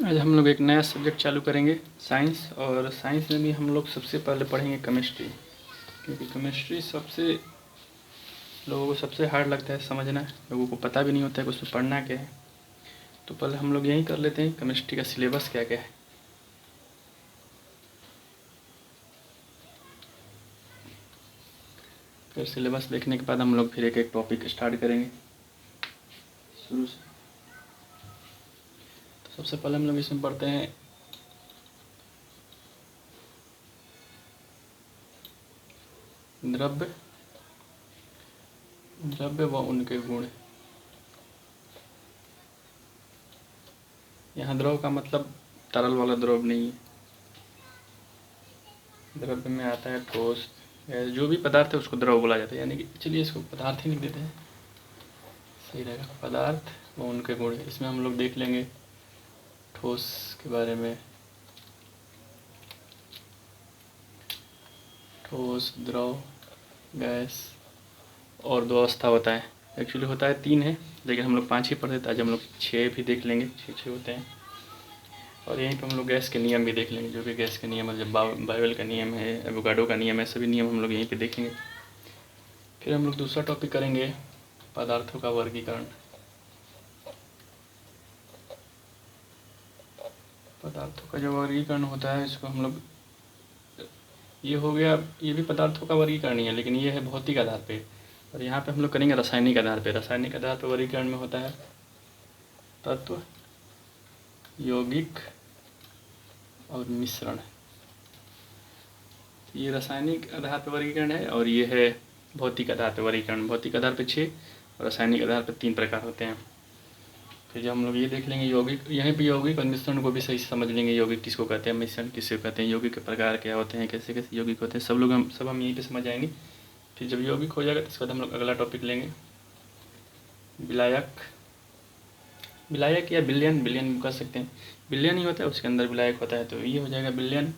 आज हम लोग एक नया सब्जेक्ट चालू करेंगे, साइंस। और साइंस में भी हम लोग सबसे पहले पढ़ेंगे केमिस्ट्री, क्योंकि केमिस्ट्री लोगों को सबसे हार्ड लगता है समझना। लोगों को पता भी नहीं होता है कि उसमें पढ़ना क्या है। तो पहले हम लोग यही कर लेते हैं, केमिस्ट्री का सिलेबस क्या क्या है। फिर सिलेबस देखने के बाद हम लोग फिर एक एक टॉपिक स्टार्ट करेंगे शुरू से। तो सबसे पहले हम लोग इसमें पढ़ते हैं द्रव्य व उनके गुण। यहाँ द्रव का मतलब तरल वाला द्रव नहीं है। द्रव्य में आता है ठोस, गैस, जो भी पदार्थ है उसको द्रव बोला जाता है। यानी कि चलिए इसको पदार्थ ही लिख देते हैं, सही रहेगा। पदार्थ व उनके गुण। इसमें हम लोग देख लेंगे ठोस के बारे में, ठोस, द्रव, गैस, और 2 अवस्था होता है। एक्चुअली होता है 3 है, लेकिन हम लोग 5 ही पढ़ते थे। आज हम लोग 6 भी देख लेंगे, 6 होते हैं। और यहीं पर हम लोग गैस के नियम भी देख लेंगे, जो भी गैस के नियम है, जब बायोवेल का नियम है, एवोगाड्रो का नियम है, सभी नियम हम लोग यहीं पे देखेंगे। फिर हम लोग दूसरा टॉपिक करेंगे पदार्थों का वर्गीकरण। पदार्थों का जो वर्गीकरण होता है, इसको हम लोग, ये हो गया, ये भी पदार्थों का वर्गीकरण ही है, लेकिन ये है भौतिक आधार पे। और यहाँ पे हम लोग करेंगे रासायनिक आधार पे। रासायनिक आधार पर वर्गीकरण में होता है तत्व, यौगिक और मिश्रण। ये रासायनिक आधार पर वर्गीकरण है, और ये है भौतिक आधार पर वर्गीकरण। भौतिक आधार पर 6 और रासायनिक आधार पर 3 प्रकार होते हैं। फिर जब हम लोग ये देख लेंगे यौगिक, यहीं पे यौगिक और मिश्रण को भी सही से समझ लेंगे। यौगिक किसको कहते हैं, मिश्रण किसको कहते हैं, यौगिक के प्रकार क्या होते हैं, कैसे कैसे यौगिक होते हैं, सब हम यहीं पे समझ आएंगे। फिर जब यौगिक हो जाएगा तो इसके बाद हम लोग अगला टॉपिक लेंगे विलायक। विलायक या विलयन, विलयन कह सकते हैं। विलयन ही होता है, उसके अंदर विलायक होता है, तो ये हो जाएगा विलयन।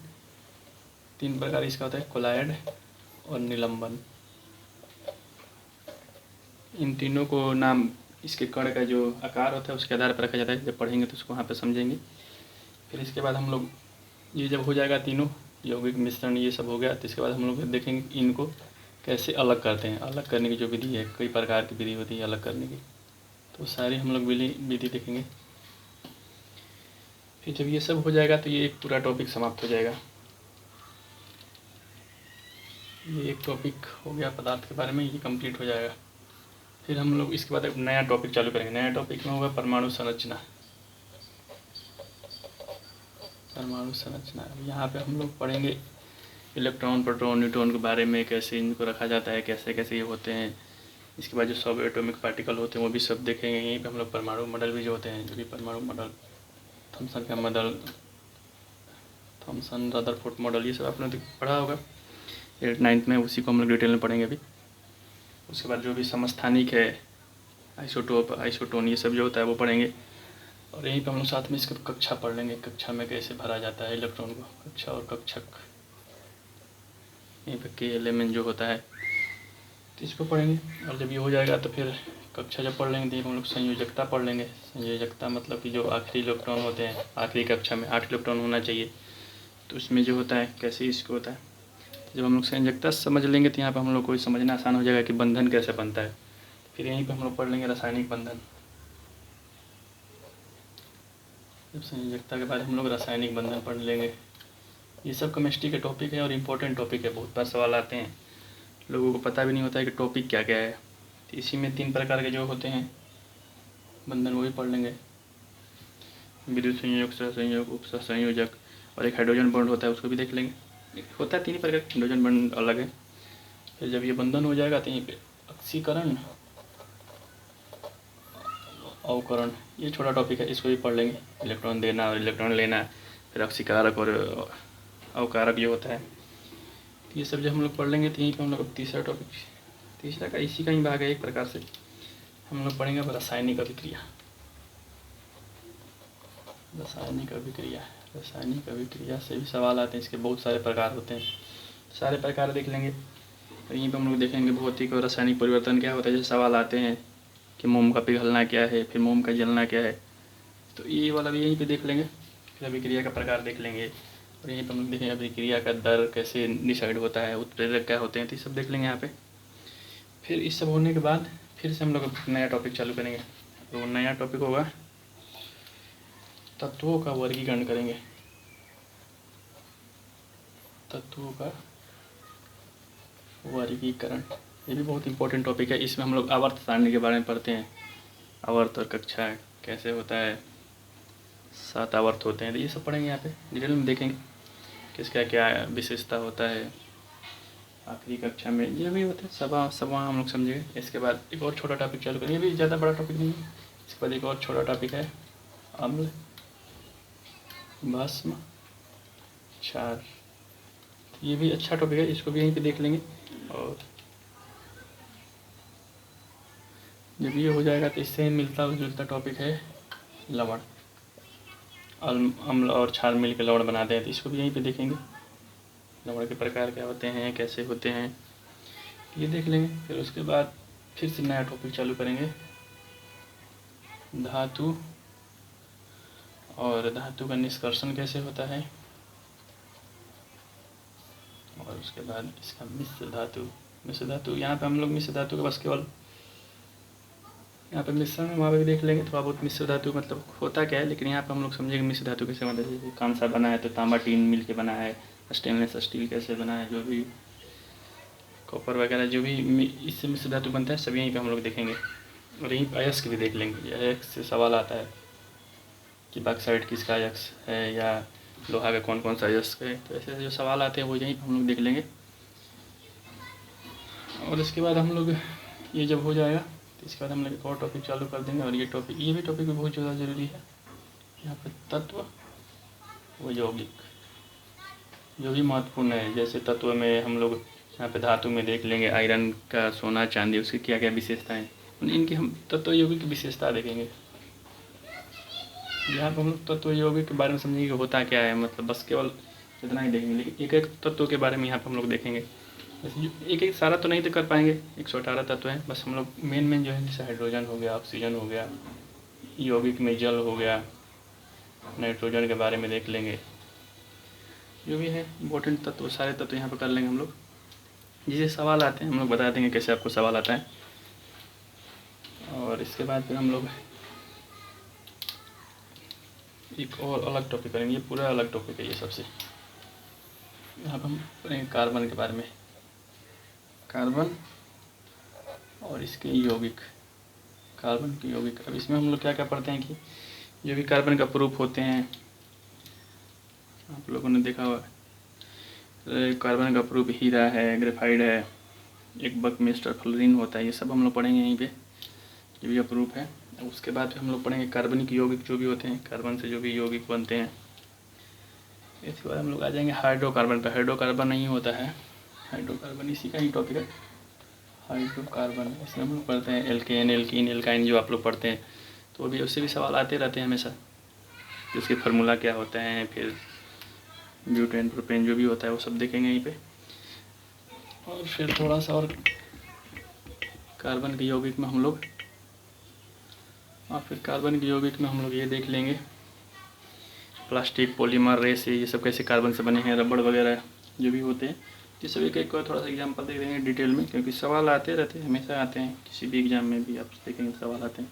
3 प्रकार इसका होता है, कोलायड और निलंबन। इन तीनों को नाम इसके कण का जो आकार होता है उसके आधार पर रखा जाता है। जब पढ़ेंगे तो उसको वहाँ पे समझेंगे। फिर इसके बाद हम लोग, ये जब हो जाएगा तीनों, यौगिक, मिश्रण, ये सब हो गया, तो इसके बाद हम लोग देखेंगे इनको कैसे अलग करते हैं। अलग करने की जो विधि है, कई प्रकार की विधि होती है अलग करने की, तो सारी हम लोग विधि देखेंगे। फिर जब ये सब हो जाएगा तो ये एक पूरा टॉपिक समाप्त हो जाएगा। ये एक टॉपिक हो गया पदार्थ के बारे में, ये कंप्लीट हो जाएगा। फिर हम लोग इसके बाद एक नया टॉपिक चालू करेंगे। नया टॉपिक में होगा परमाणु संरचना। परमाणु संरचना, अब यहाँ पे हम लोग पढ़ेंगे इलेक्ट्रॉन, प्रोटॉन, न्यूट्रॉन के बारे में, कैसे इनको रखा जाता है, कैसे कैसे ये होते हैं। इसके बाद जो सब एटॉमिक पार्टिकल होते हैं वो भी सब देखेंगे। यहीं पे हम लोग परमाणु मॉडल भी जो होते हैं, जो भी परमाणु मॉडल, थॉमसन का मॉडल, थॉमसन रदरफोर्ड मॉडल, ये सब आपने पढ़ा होगा 8th-9th में, उसी को हम लोग डिटेल में पढ़ेंगे अभी। उसके बाद जो भी समस्थानिक है, आइसोटोप, आइसोटोन, ये सब जो होता है वो पढ़ेंगे। और यहीं पर हम लोग साथ में इसका कक्षा पढ़ लेंगे, कक्षा में कैसे भरा जाता है इलेक्ट्रॉन को, कक्षा और कक्षक, यहीं पर के एलिमेंट जो होता है, तो इसको पढ़ेंगे। और जब ये हो जाएगा तो फिर कक्षा जब पढ़ लेंगे तो हम लोग संयोजकता पढ़ लेंगे। संयोजकता मतलब कि जो आखिरी इलेक्ट्रॉन होते हैं, आखिरी कक्षा में 8 इलेक्ट्रॉन होना चाहिए, तो उसमें जो होता है कैसे इसको होता है। जब हम लोग संयोजकता समझ लेंगे तो यहाँ पर हम लोग को समझना आसान हो जाएगा कि बंधन कैसे बनता है। फिर यहीं पर हम लोग पढ़ लेंगे रासायनिक बंधन। जब संयोजकता के बाद हम लोग रासायनिक बंधन पढ़ लेंगे। ये सब केमिस्ट्री के टॉपिक है और इम्पोर्टेंट टॉपिक है, बहुत बार सवाल आते हैं, लोगों को पता भी नहीं होता है कि टॉपिक क्या क्या है। तो इसी में 3 प्रकार के जो होते हैं बंधन, वो भी पढ़ लेंगे। विद्युत संयोजक, सहसंयोजक, उपसहसंयोजक, और एक हाइड्रोजन बॉन्ड होता है, उसको भी देख लेंगे। होता है 3 प्रकार, हाइड्रोजन बॉन्ड अलग है। फिर जब ये बंधन हो जाएगा तो यहीं पे ऑक्सीकरण, अवकरण, ये छोटा टॉपिक है, इसको भी पढ़ लेंगे। इलेक्ट्रॉन देना और इलेक्ट्रॉन लेना, फिर ऑक्सीकारक और अवकारक जो होता है, तो ये सब जब हम लोग पढ़ लेंगे तो यहीं पर हम लोग तीसरा टॉपिक, तीसरा का इसी का ही भाग है एक प्रकार से, हम लोग पढ़ेंगे रासायनिक अभिक्रिया। रासायनिक अभिक्रिया, रासायनिक अभिक्रिया से भी सवाल आते हैं, इसके बहुत सारे प्रकार होते हैं, सारे प्रकार देख लेंगे। और यहीं पर हम लोग देखेंगे भौतिक और रासायनिक परिवर्तन क्या होता है। जैसे सवाल आते हैं कि मोम का पिघलना क्या है, फिर मोम का जलना क्या है, तो ये वाला भी यहीं पे देख लेंगे। फिर अभिक्रिया का प्रकार देख लेंगे, और यहीं पर हम लोग देखेंगे अभिक्रिया का दर कैसे डिसाइड होता है, उत्प्रेरक क्या होते हैं, तो ये सब देख लेंगे यहाँ पे। फिर इस सब होने के बाद फिर से हम लोग नया टॉपिक चालू करेंगे। तो नया टॉपिक होगा तत्वों का वर्गीकरण करेंगे। तत्वों का वर्गीकरण, ये भी बहुत इंपॉर्टेंट टॉपिक है। इसमें हम लोग आवर्त सारणी के बारे में पढ़ते हैं, आवर्त और कक्षा कैसे होता है, 7 आवर्त होते हैं, तो ये सब पढ़ेंगे यहाँ पे डिटेल में, देखेंगे किसका क्या विशेषता होता है। आखिरी कक्षा में ये भी होता है, सब वहाँ हम लोग समझेंगे। इसके बाद एक और छोटा टॉपिक चालू करेंगे, ये भी ज़्यादा बड़ा टॉपिक नहीं है। इसके बाद एक और छोटा टॉपिक है अम्ल भस्म क्षार, ये भी अच्छा टॉपिक है, इसको भी यहीं पे देख लेंगे। और जब ये हो जाएगा तो इससे मिलता जुलता टॉपिक है लवण, अम्ल और क्षार मिल के लवण बनाते हैं, तो इसको भी यहीं पे देखेंगे। लवण के प्रकार क्या होते हैं, कैसे होते हैं, ये देख लेंगे। फिर उसके बाद फिर से नया टॉपिक चालू करेंगे, धातु और धातु का निष्कर्षण कैसे होता है, और उसके बाद इसका मिश्र धातु यहाँ पे हम लोग मिश्र धातु के बस केवल यहाँ पे मिश्रण में वहाँ पे भी देख लेंगे थोड़ा बहुत। मिश्र धातु मतलब होता क्या है, लेकिन यहाँ पे हम लोग समझेंगे मिश्र धातु कैसे बनता है। जैसे कांसा बना है तो तांबा टीन मिल के बना है, स्टेनलेस स्टील कैसे बना है, जो भी कॉपर वगैरह जो भी इससे मिश्र धातु बनता है सब यहीं पे हम लोग देखेंगे। और यहीं पर अयस्क भी देख लेंगे, अयस्क से सवाल आता है कि बॉक्साइट किसका अयस्क है या लोहा का कौन कौन सा अयस्क है, तो ऐसे जो सवाल आते हैं वो यहीं पर हम लोग देख लेंगे। और इसके बाद हम लोग ये जब हो जाएगा तो इसके बाद हम लोग एक और टॉपिक चालू कर देंगे। और ये भी टॉपिक भी बहुत ज़्यादा ज़रूरी है। यहाँ पर तत्व व यौगिक जो भी महत्वपूर्ण है, जैसे तत्व में हम लोग यहाँ पे धातु में देख लेंगे आयरन का, सोना चांदी, उसकी क्या क्या विशेषताएँ, इनकी हम तत्व यौगिक की विशेषता देखेंगे। यहाँ पर हम लोग तत्व यौगिक के बारे में समझेंगे कि होता क्या है, मतलब बस केवल इतना ही देखेंगे, लेकिन एक एक तत्व के बारे में यहाँ पर हम लोग देखेंगे। एक एक सारा तो नहीं तो कर पाएंगे, 118 तत्व हैं, बस हम लोग मेन जो है जैसे हाइड्रोजन हो गया, ऑक्सीजन हो गया, यौगिक में जल हो गया, नाइट्रोजन के बारे में देख लेंगे। जो भी है इम्पोर्टेंट तत्व सारे तत्व यहाँ पर कर लेंगे हम लोग। जिसे सवाल आते हैं हम लोग बता देंगे कैसे आपको सवाल आता है। और इसके बाद फिर हम लोग एक और अलग टॉपिक करेंगे, ये पूरा अलग टॉपिक है ये सबसे। यहाँ पर हम पढ़ेंगे कार्बन के बारे में, कार्बन और इसके यौगिक, कार्बन के यौगिक। अब इसमें हम लोग क्या क्या पढ़ते हैं कि जो भी कार्बन का प्रूफ होते हैं, आप लोगों ने देखा हुआ कार्बन का प्रूफ हीरा है, ग्रेफाइड है, एक बकमिस्टर फ्लोरीन होता है, ये सब हम लोग पढ़ेंगे यहीं पे, ये भी प्रूफ है। उसके बाद हम लोग पढ़ेंगे कार्बनिक यौगिक जो भी होते हैं, कार्बन से जो भी यौगिक बनते हैं। इसके बाद हम लोग आ जाएंगे हाइड्रोकार्बन पे। हाइड्रोकार्बन नहीं होता है, हाइड्रोकार्बन इसी का ही टॉपिक है, हाइड्रोकार्बन। इसमें हम लोग पढ़ते हैं एल्केन, एल्कीन, एल्काइन जो आप लोग पढ़ते हैं, तो अभी उससे भी सवाल आते रहते हैं हमेशा, उसके फार्मूला क्या होता है, फिर ब्यूटेन, प्रोपेन जो भी होता है वो सब देखेंगे यहीं पे। और फिर थोड़ा सा और कार्बन के यौगिक में हम लोग ये देख लेंगे प्लास्टिक, पॉलीमर, रेसे, ये सब कैसे कार्बन से बने हैं, रबड़ वगैरह जो भी होते हैं, ये सब एक एक थोड़ा सा एग्जांपल देख लेंगे डिटेल में, क्योंकि सवाल आते रहते हैं, हमेशा आते हैं, किसी भी एग्ज़ाम में भी आप देखेंगे सवाल आते हैं।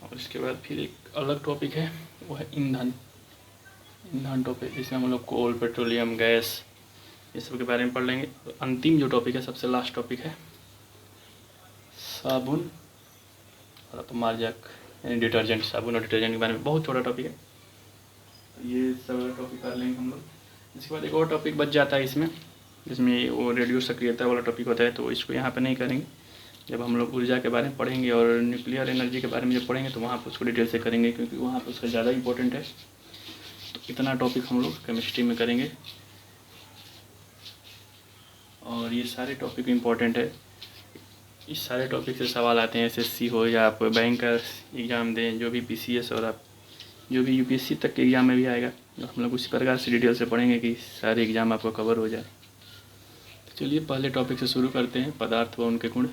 और इसके बाद फिर एक अलग टॉपिक है, वो है ईंधन टॉपिक। इसमें हम लोग कोल, पेट्रोलियम, गैस, ये सब के बारे में पढ़ लेंगे। अंतिम जो टॉपिक है, सबसे लास्ट टॉपिक है साबुन और अपमार्जक, यानी डिटर्जेंट। साबुन और डिटर्जेंट के बारे में बहुत छोटा टॉपिक है, ये सब टॉपिक कर लेंगे हम लोग। इसके बाद एक और टॉपिक बच जाता है इसमें, जिसमें वो रेडियो सक्रियता वाला टॉपिक होता है, तो इसको यहाँ पे नहीं करेंगे। जब हम लोग ऊर्जा के बारे में पढ़ेंगे और न्यूक्लियर एनर्जी के बारे में जब पढ़ेंगे तो वहाँ पर उसको डिटेल से करेंगे, क्योंकि वहाँ पर उसका ज़्यादा इंपॉर्टेंट है। तो इतना टॉपिक हम लोग केमिस्ट्री में करेंगे, और ये सारे टॉपिक इंपॉर्टेंट है। इस सारे टॉपिक से सवाल आते हैं, एसएससी हो या आप बैंक का एग्ज़ाम दें, जो भी पीसीएस और आप जो भी यूपीएससी तक के एग्ज़ाम में भी आएगा, तो हम लोग उसी प्रकार से डिटेल से पढ़ेंगे कि सारे एग्ज़ाम आपको कवर हो जाए। तो चलिए पहले टॉपिक से शुरू करते हैं, पदार्थ व उनके गुण।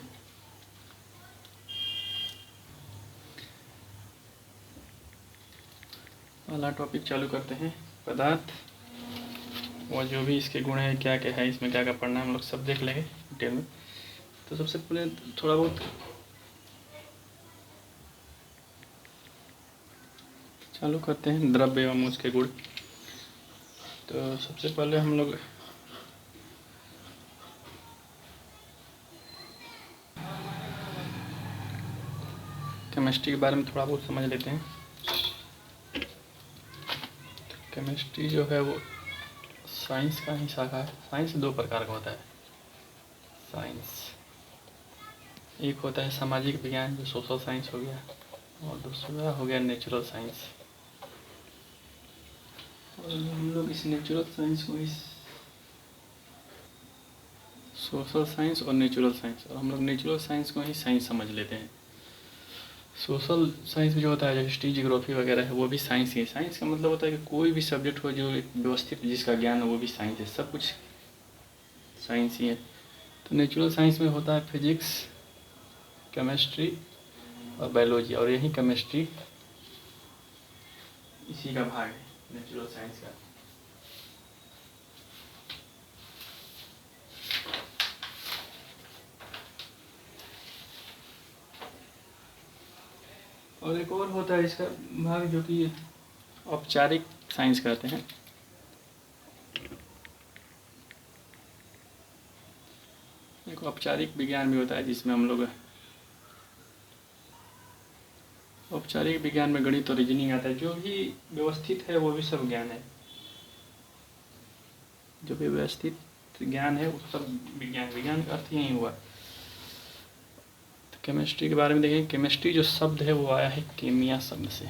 पहला टॉपिक चालू करते हैं। पदार्थ और जो भी इसके गुण हैं, क्या क्या है, इसमें क्या क्या पढ़ना है, हम लोग सब देख लेंगे डिटेल में। तो सबसे पहले थोड़ा बहुत चालू करते हैं द्रव्य एवं उसके गुण। तो सबसे पहले हम लोग केमिस्ट्री के बारे में थोड़ा बहुत समझ लेते हैं। केमिस्ट्री जो है वो साइंस का ही शाखा है। साइंस दो प्रकार का होता है। साइंस एक होता है सामाजिक विज्ञान, जो सोशल साइंस हो गया, और दूसरा हो गया नेचुरल साइंस। और हम लोग इस नेचुरल साइंस को इस सोशल साइंस और नेचुरल साइंस, और हम लोग नेचुरल साइंस को ही साइंस समझ लेते हैं। सोशल साइंस में जो होता है, जो हिस्ट्री जियोग्राफी वगैरह है, वो भी साइंस ही है। साइंस का मतलब होता है कि कोई भी सब्जेक्ट हो जो एक व्यवस्थित जिसका ज्ञान हो, वो भी साइंस है। सब कुछ साइंस ही है। तो नेचुरल साइंस में होता है फिजिक्स, केमिस्ट्री और बायोलॉजी, और यही केमिस्ट्री इसी का भाग है, नेचुरल साइंस का। और एक और होता है इसका भाग, जो कि औपचारिक साइंस कहते हैं। एक औपचारिक विज्ञान भी होता है, जिसमें हम लोग औपचारिक विज्ञान में गणित और रीजनिंग आता है। जो भी व्यवस्थित है वो भी सब ज्ञान है। जो भी व्यवस्थित ज्ञान है वो सब विज्ञान। विज्ञान का अर्थ यही हुआ। तो केमिस्ट्री के बारे में देखें। केमिस्ट्री जो शब्द है वो आया है केमिया शब्द से।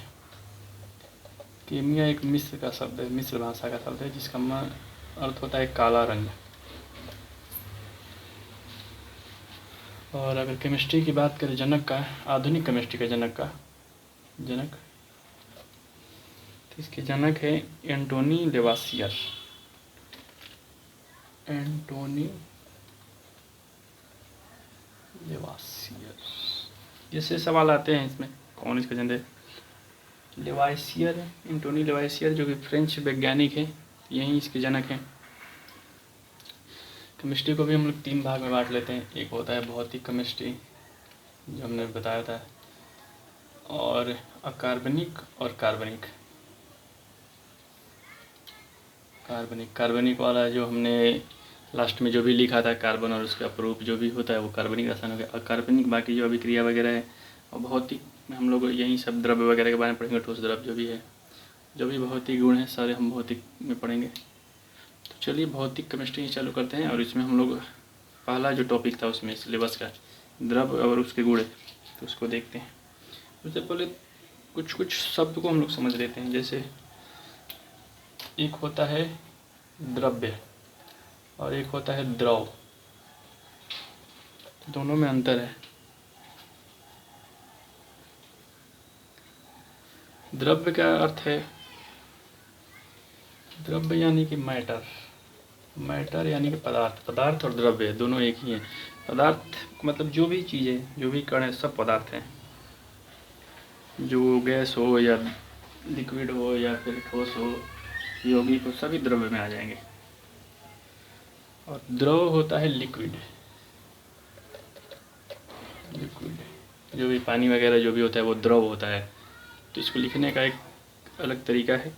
केमिया एक मिस्र का शब्द है, मिस्र भाषा का शब्द है, जिसका अर्थ होता है काला रंग। और अगर केमिस्ट्री की बात करें जनक का, आधुनिक केमिस्ट्री का जनक तो इसके जनक है एंटोनी लेवासियर। एंटोनी लेवासियर। जैसे सवाल आते हैं इसमें, कौन इसका जनक है? लेवासियर है, एंटोनी लेवासियर, जो कि फ्रेंच वैज्ञानिक है, यही इसके जनक हैं। केमिस्ट्री को भी हम लोग तीन भाग में बांट लेते हैं। एक होता है भौतिक केमिस्ट्री, जो हमने बताया था, और अकार्बनिक और कार्बनिक। कार्बनिक वाला जो हमने लास्ट में जो भी लिखा था, कार्बन और उसका प्रूफ जो भी होता है, वो कार्बनिक रसायन हो गया। अकार्बनिक बाकी जो अभिक्रिया वगैरह है। और भौतिक में हम लोग यही सब द्रव्य वगैरह के बारे में पढ़ेंगे। ठोस द्रव्य जो भी है, जो भी भौतिक गुण है, सारे हम भौतिक में पढ़ेंगे। तो चलिए भौतिक केमिस्ट्री चालू करते हैं। और इसमें हम लोग पहला जो टॉपिक था उसमें सिलेबस का, द्रव्य और उसके गुण, तो उसको देखते हैं। उससे पहले कुछ शब्द को हम लोग समझ लेते हैं। जैसे एक होता है द्रव्य और एक होता है द्रव। दोनों में अंतर है। द्रव्य का अर्थ है, द्रव्य यानी कि मैटर यानी कि पदार्थ और द्रव्य दोनों एक ही हैं। पदार्थ मतलब जो भी चीज़ें, जो भी कण है, सब पदार्थ हैं। जो गैस हो या लिक्विड हो या फिर ठोस हो, यौगिक हो, सभी द्रव्य में आ जाएंगे। और द्रव होता है लिक्विड। जो भी पानी वगैरह जो भी होता है वो द्रव होता है। तो इसको लिखने का एक अलग तरीका है।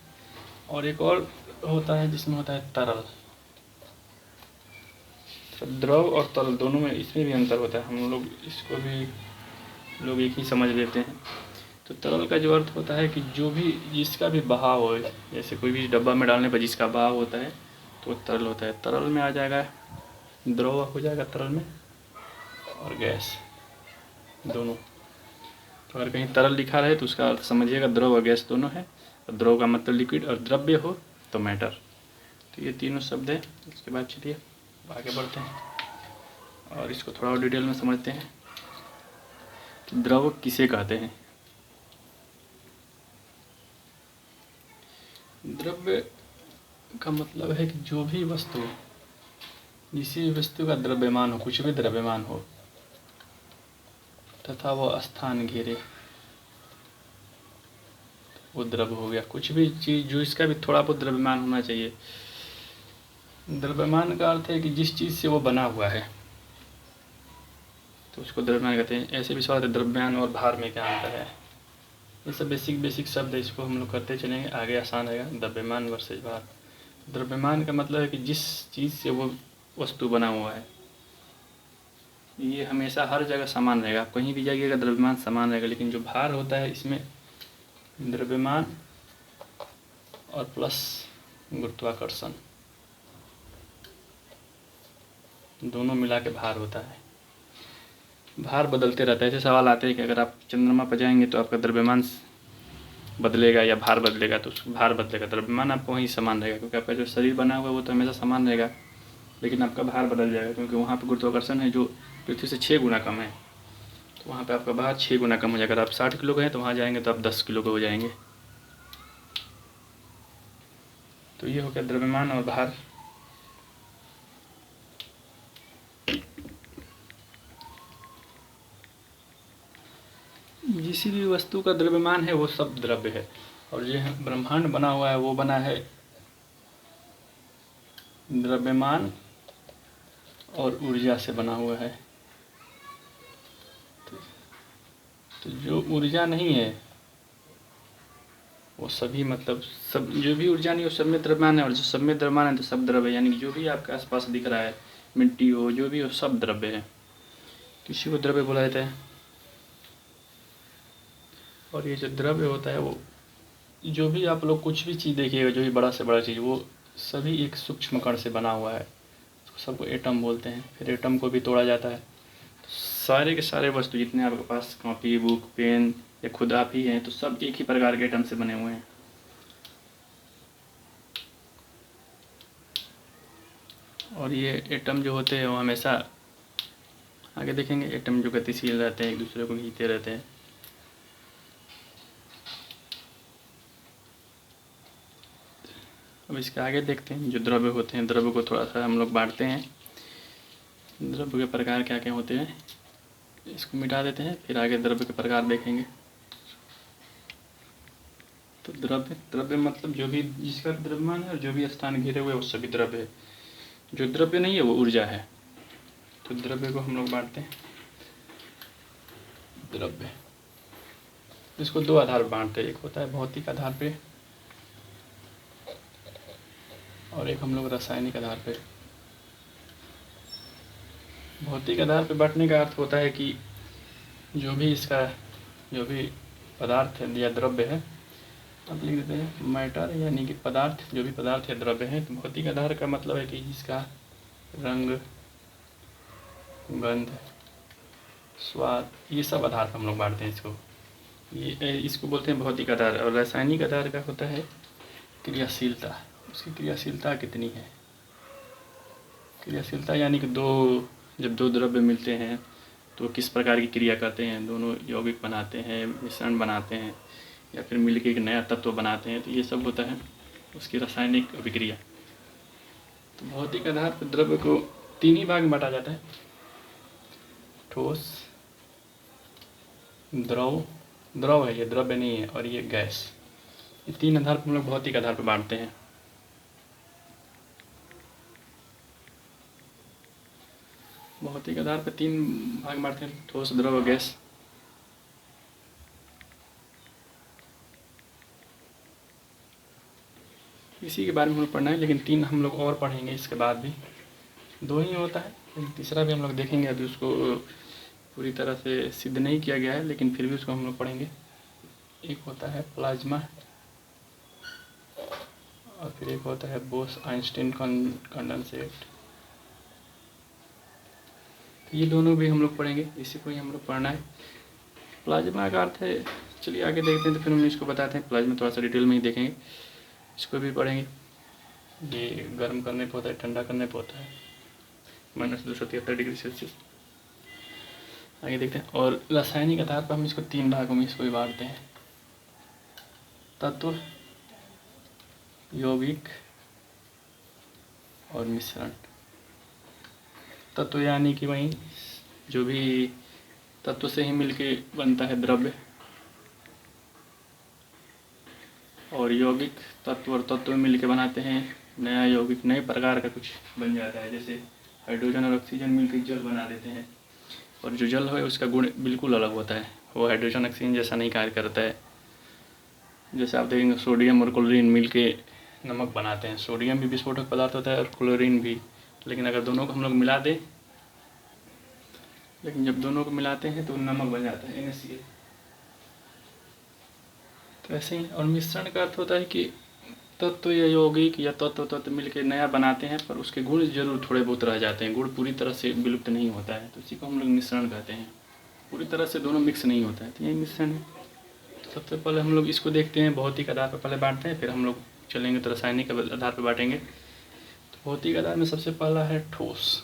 और एक और होता है जिसमें होता है तरल। तो द्रव और तरल दोनों में, इसमें भी अंतर होता है। हम लोग इसको भी लोग एक ही समझ लेते हैं। तो तरल का जो अर्थ होता है कि जो भी, जिसका भी बहाव हो, जैसे कोई भी डब्बा में डालने पर जिसका बहाव होता है तो वो तरल होता है। तरल में आ जाएगा, द्रव हो जाएगा तरल में, और गैस दोनों। तो अगर कहीं तरल लिखा रहे तो उसका अर्थ समझिएगा द्रव और गैस दोनों है। और द्रव का मतलब लिक्विड, और द्रव्य हो तो मैटर। तो ये तीनों शब्द हैं। इसके बाद चलिए आगे बढ़ते हैं और इसको थोड़ा और डिटेल में समझते हैं कि द्रव किसे कहते हैं। द्रव्य का मतलब है कि जो भी वस्तु, किसी वस्तु का द्रव्यमान हो, कुछ भी द्रव्यमान हो तथा वो स्थान घेरे, वो द्रव्य हो गया। कुछ भी चीज़ जो इसका भी थोड़ा बहुत द्रव्यमान होना चाहिए। द्रव्यमान का अर्थ है कि जिस चीज़ से वो बना हुआ है तो उसको द्रव्यमान कहते हैं। ऐसे भी सवाल है द्रव्यमान और भार में क्या अंतर है। ये सब बेसिक शब्द है, इसको हम लोग करते चलेंगे, आगे आसान रहेगा। द्रव्यमान वर्सेस भार। द्रव्यमान का मतलब है कि जिस चीज़ से वो वस्तु बना हुआ है ये हमेशा हर जगह समान रहेगा। आप कहीं भी जाइएगा द्रव्यमान समान रहेगा। लेकिन जो भार होता है इसमें द्रव्यमान और प्लस गुरुत्वाकर्षण दोनों मिला के भार होता है। भार बदलते रहता है। ऐसे सवाल आते हैं कि अगर आप चंद्रमा पर जाएंगे तो आपका द्रव्यमान बदलेगा या भार बदलेगा, तो भार बदलेगा, द्रव्यमान आपको वहीं समान रहेगा, क्योंकि आपका जो शरीर बना हुआ है वो तो हमेशा समान रहेगा, लेकिन आपका भार बदल जाएगा, क्योंकि वहाँ पर गुरुत्वाकर्षण है जो पृथ्वी से 6 गुना कम है। तो वहाँ पे आपका भार 6 गुना कम हो जाएगा। अगर आप 60 किलो के हैं तो वहाँ जाएंगे तो आप 10 किलो के हो जाएंगे। तो ये हो गया द्रव्यमान और भार। जिस भी वस्तु का द्रव्यमान है वो सब द्रव्य है। और जो ब्रह्मांड बना हुआ है वो बना है द्रव्यमान और ऊर्जा से बना हुआ है। तो जो ऊर्जा नहीं है वो सभी मतलब सब, जो भी ऊर्जा नहीं है वो सब में द्रव्यमान है, और जो सब में द्रव्यमान है तो सब द्रव्य है। यानी कि जो भी आपके आसपास दिख रहा है, मिट्टी हो, जो भी हो, सब द्रव्य है। किसी को द्रव्य बोला जाता है। और ये जो द्रव्य होता है वो, जो भी आप लोग कुछ भी चीज़ देखिएगा, जो भी बड़ा से बड़ा चीज़, वो सभी एक सूक्ष्म कण से बना हुआ है। सबको एटम बोलते हैं। फिर एटम को भी तोड़ा जाता है। तो सारे के सारे वस्तु जितने आपके पास कॉपी, बुक, पेन या खुद आप ही हैं, तो सब एक ही प्रकार के एटम से बने हुए हैं। और ये एटम जो होते हैं वो हमेशा, आगे देखेंगे, एटम जो गतिशील रहते हैं, एक दूसरे को खींचते रहते हैं। अब इसके आगे देखते हैं जो द्रव्य होते हैं। द्रव्य को थोड़ा सा हम लोग बांटते हैं। द्रव्य के प्रकार क्या क्या होते हैं इसको मिटा देते हैं, फिर आगे द्रव्य के प्रकार देखेंगे। तो द्रव्य मतलब जो भी जिसका द्रव्यमान है और जो भी स्थान घिरे हुए वो सभी द्रव्य है। जो द्रव्य नहीं है वो ऊर्जा है। तो द्रव्य को हम लोग बांटते हैं। द्रव्य इसको 2 आधार पर बांटते हैं। एक होता है भौतिक आधार पे और एक हम लोग रासायनिक आधार पे। भौतिक आधार पे बांटने का अर्थ होता है कि जो भी पदार्थ है या द्रव्य है, अब लिख देते हैं मैटर, यानी कि पदार्थ, जो भी पदार्थ है द्रव्य है। तो भौतिक आधार का मतलब है कि जिसका रंग, गंध, स्वाद, ये सब आधार पर हम लोग बांटते हैं इसको। इसको बोलते हैं भौतिक आधार। और रासायनिक आधार का होता है क्रियाशीलता। उसकी क्रियाशीलता कितनी है। क्रियाशीलता यानी कि जब दो द्रव्य मिलते हैं तो किस प्रकार की क्रिया करते हैं, दोनों यौगिक बनाते हैं, मिश्रण बनाते हैं, या फिर मिलकर एक नया तत्व बनाते हैं। तो ये सब होता है उसकी रासायनिक अभिक्रिया। तो भौतिक आधार पर द्रव्य को 3 ही भाग में बांटा जाता है: ठोस, द्रव है, ये द्रव्य नहीं है, और ये गैस। ये 3 आधार पर हम लोग भौतिक आधार पर बांटते हैं। भौतिक आधार पर 3 भाग बांटते हैं: ठोस, द्रव और गैस। इसी के बारे में हम लोग पढ़ना है, लेकिन 3 हम लोग और पढ़ेंगे इसके बाद भी। 2 ही होता है, लेकिन तीसरा भी हम लोग देखेंगे। अभी उसको पूरी तरह से सिद्ध नहीं किया गया है, लेकिन फिर भी उसको हम लोग पढ़ेंगे। एक होता है प्लाज्मा और फिर एक होता है बोस-आइंस्टीन कंडेंसेट। तो ये दोनों भी हम लोग पढ़ेंगे, इसी को ही हम लोग पढ़ना है। प्लाज्मा का अर्थ है, चलिए आगे देखते हैं तो फिर हम इसको बताते हैं। प्लाज्मा थोड़ा सा डिटेल में ही देखेंगे, इसको भी पढ़ेंगे। ये गर्म करने पर होता है, ठंडा करने पर होता है, -273 डिग्री सेल्सियस। आगे देखते हैं। और रासायनिक आधार पर हम इसको 3 भागों में इसको भी बांटते हैं: तत्व, यौगिक और मिश्रण। तत्व यानी कि वही जो भी तत्व से ही मिलके बनता है द्रव्य। और यौगिक तत्व और तत्व मिल के बनाते हैं नया यौगिक, नए प्रकार का कुछ बन जाता है। जैसे हाइड्रोजन और ऑक्सीजन मिलकर जल बना देते हैं, और जो जल है उसका गुण बिल्कुल अलग होता है, वो हाइड्रोजन ऑक्सीजन जैसा नहीं कार्य करता है। जैसे आप देखेंगे सोडियम और क्लोरीन मिल के नमक बनाते हैं। सोडियम भी विस्फोटक पदार्थ होता है और क्लोरीन भी, लेकिन अगर दोनों को हम लोग मिला दें, लेकिन जब दोनों को मिलाते हैं तो नमक बन जाता है NaCl। तो ऐसे ही, और मिश्रण का अर्थ होता है कि तत्व या यौगिक या तत्व मिलकर नया बनाते हैं, पर उसके गुण जरूर थोड़े बहुत रह जाते हैं, गुण पूरी तरह से विलुप्त नहीं होता है, तो इसी को हम लोग मिश्रण कहते हैं। पूरी तरह से दोनों मिक्स नहीं होता है, तो यही मिश्रण है। तो सबसे पहले हम लोग इसको देखते हैं, भौतिक आधार पर पहले बांटते हैं, फिर हम लोग चलेंगे तो रासायनिक आधार पर बांटेंगे। तो भौतिक आधार में सबसे पहला है ठोस।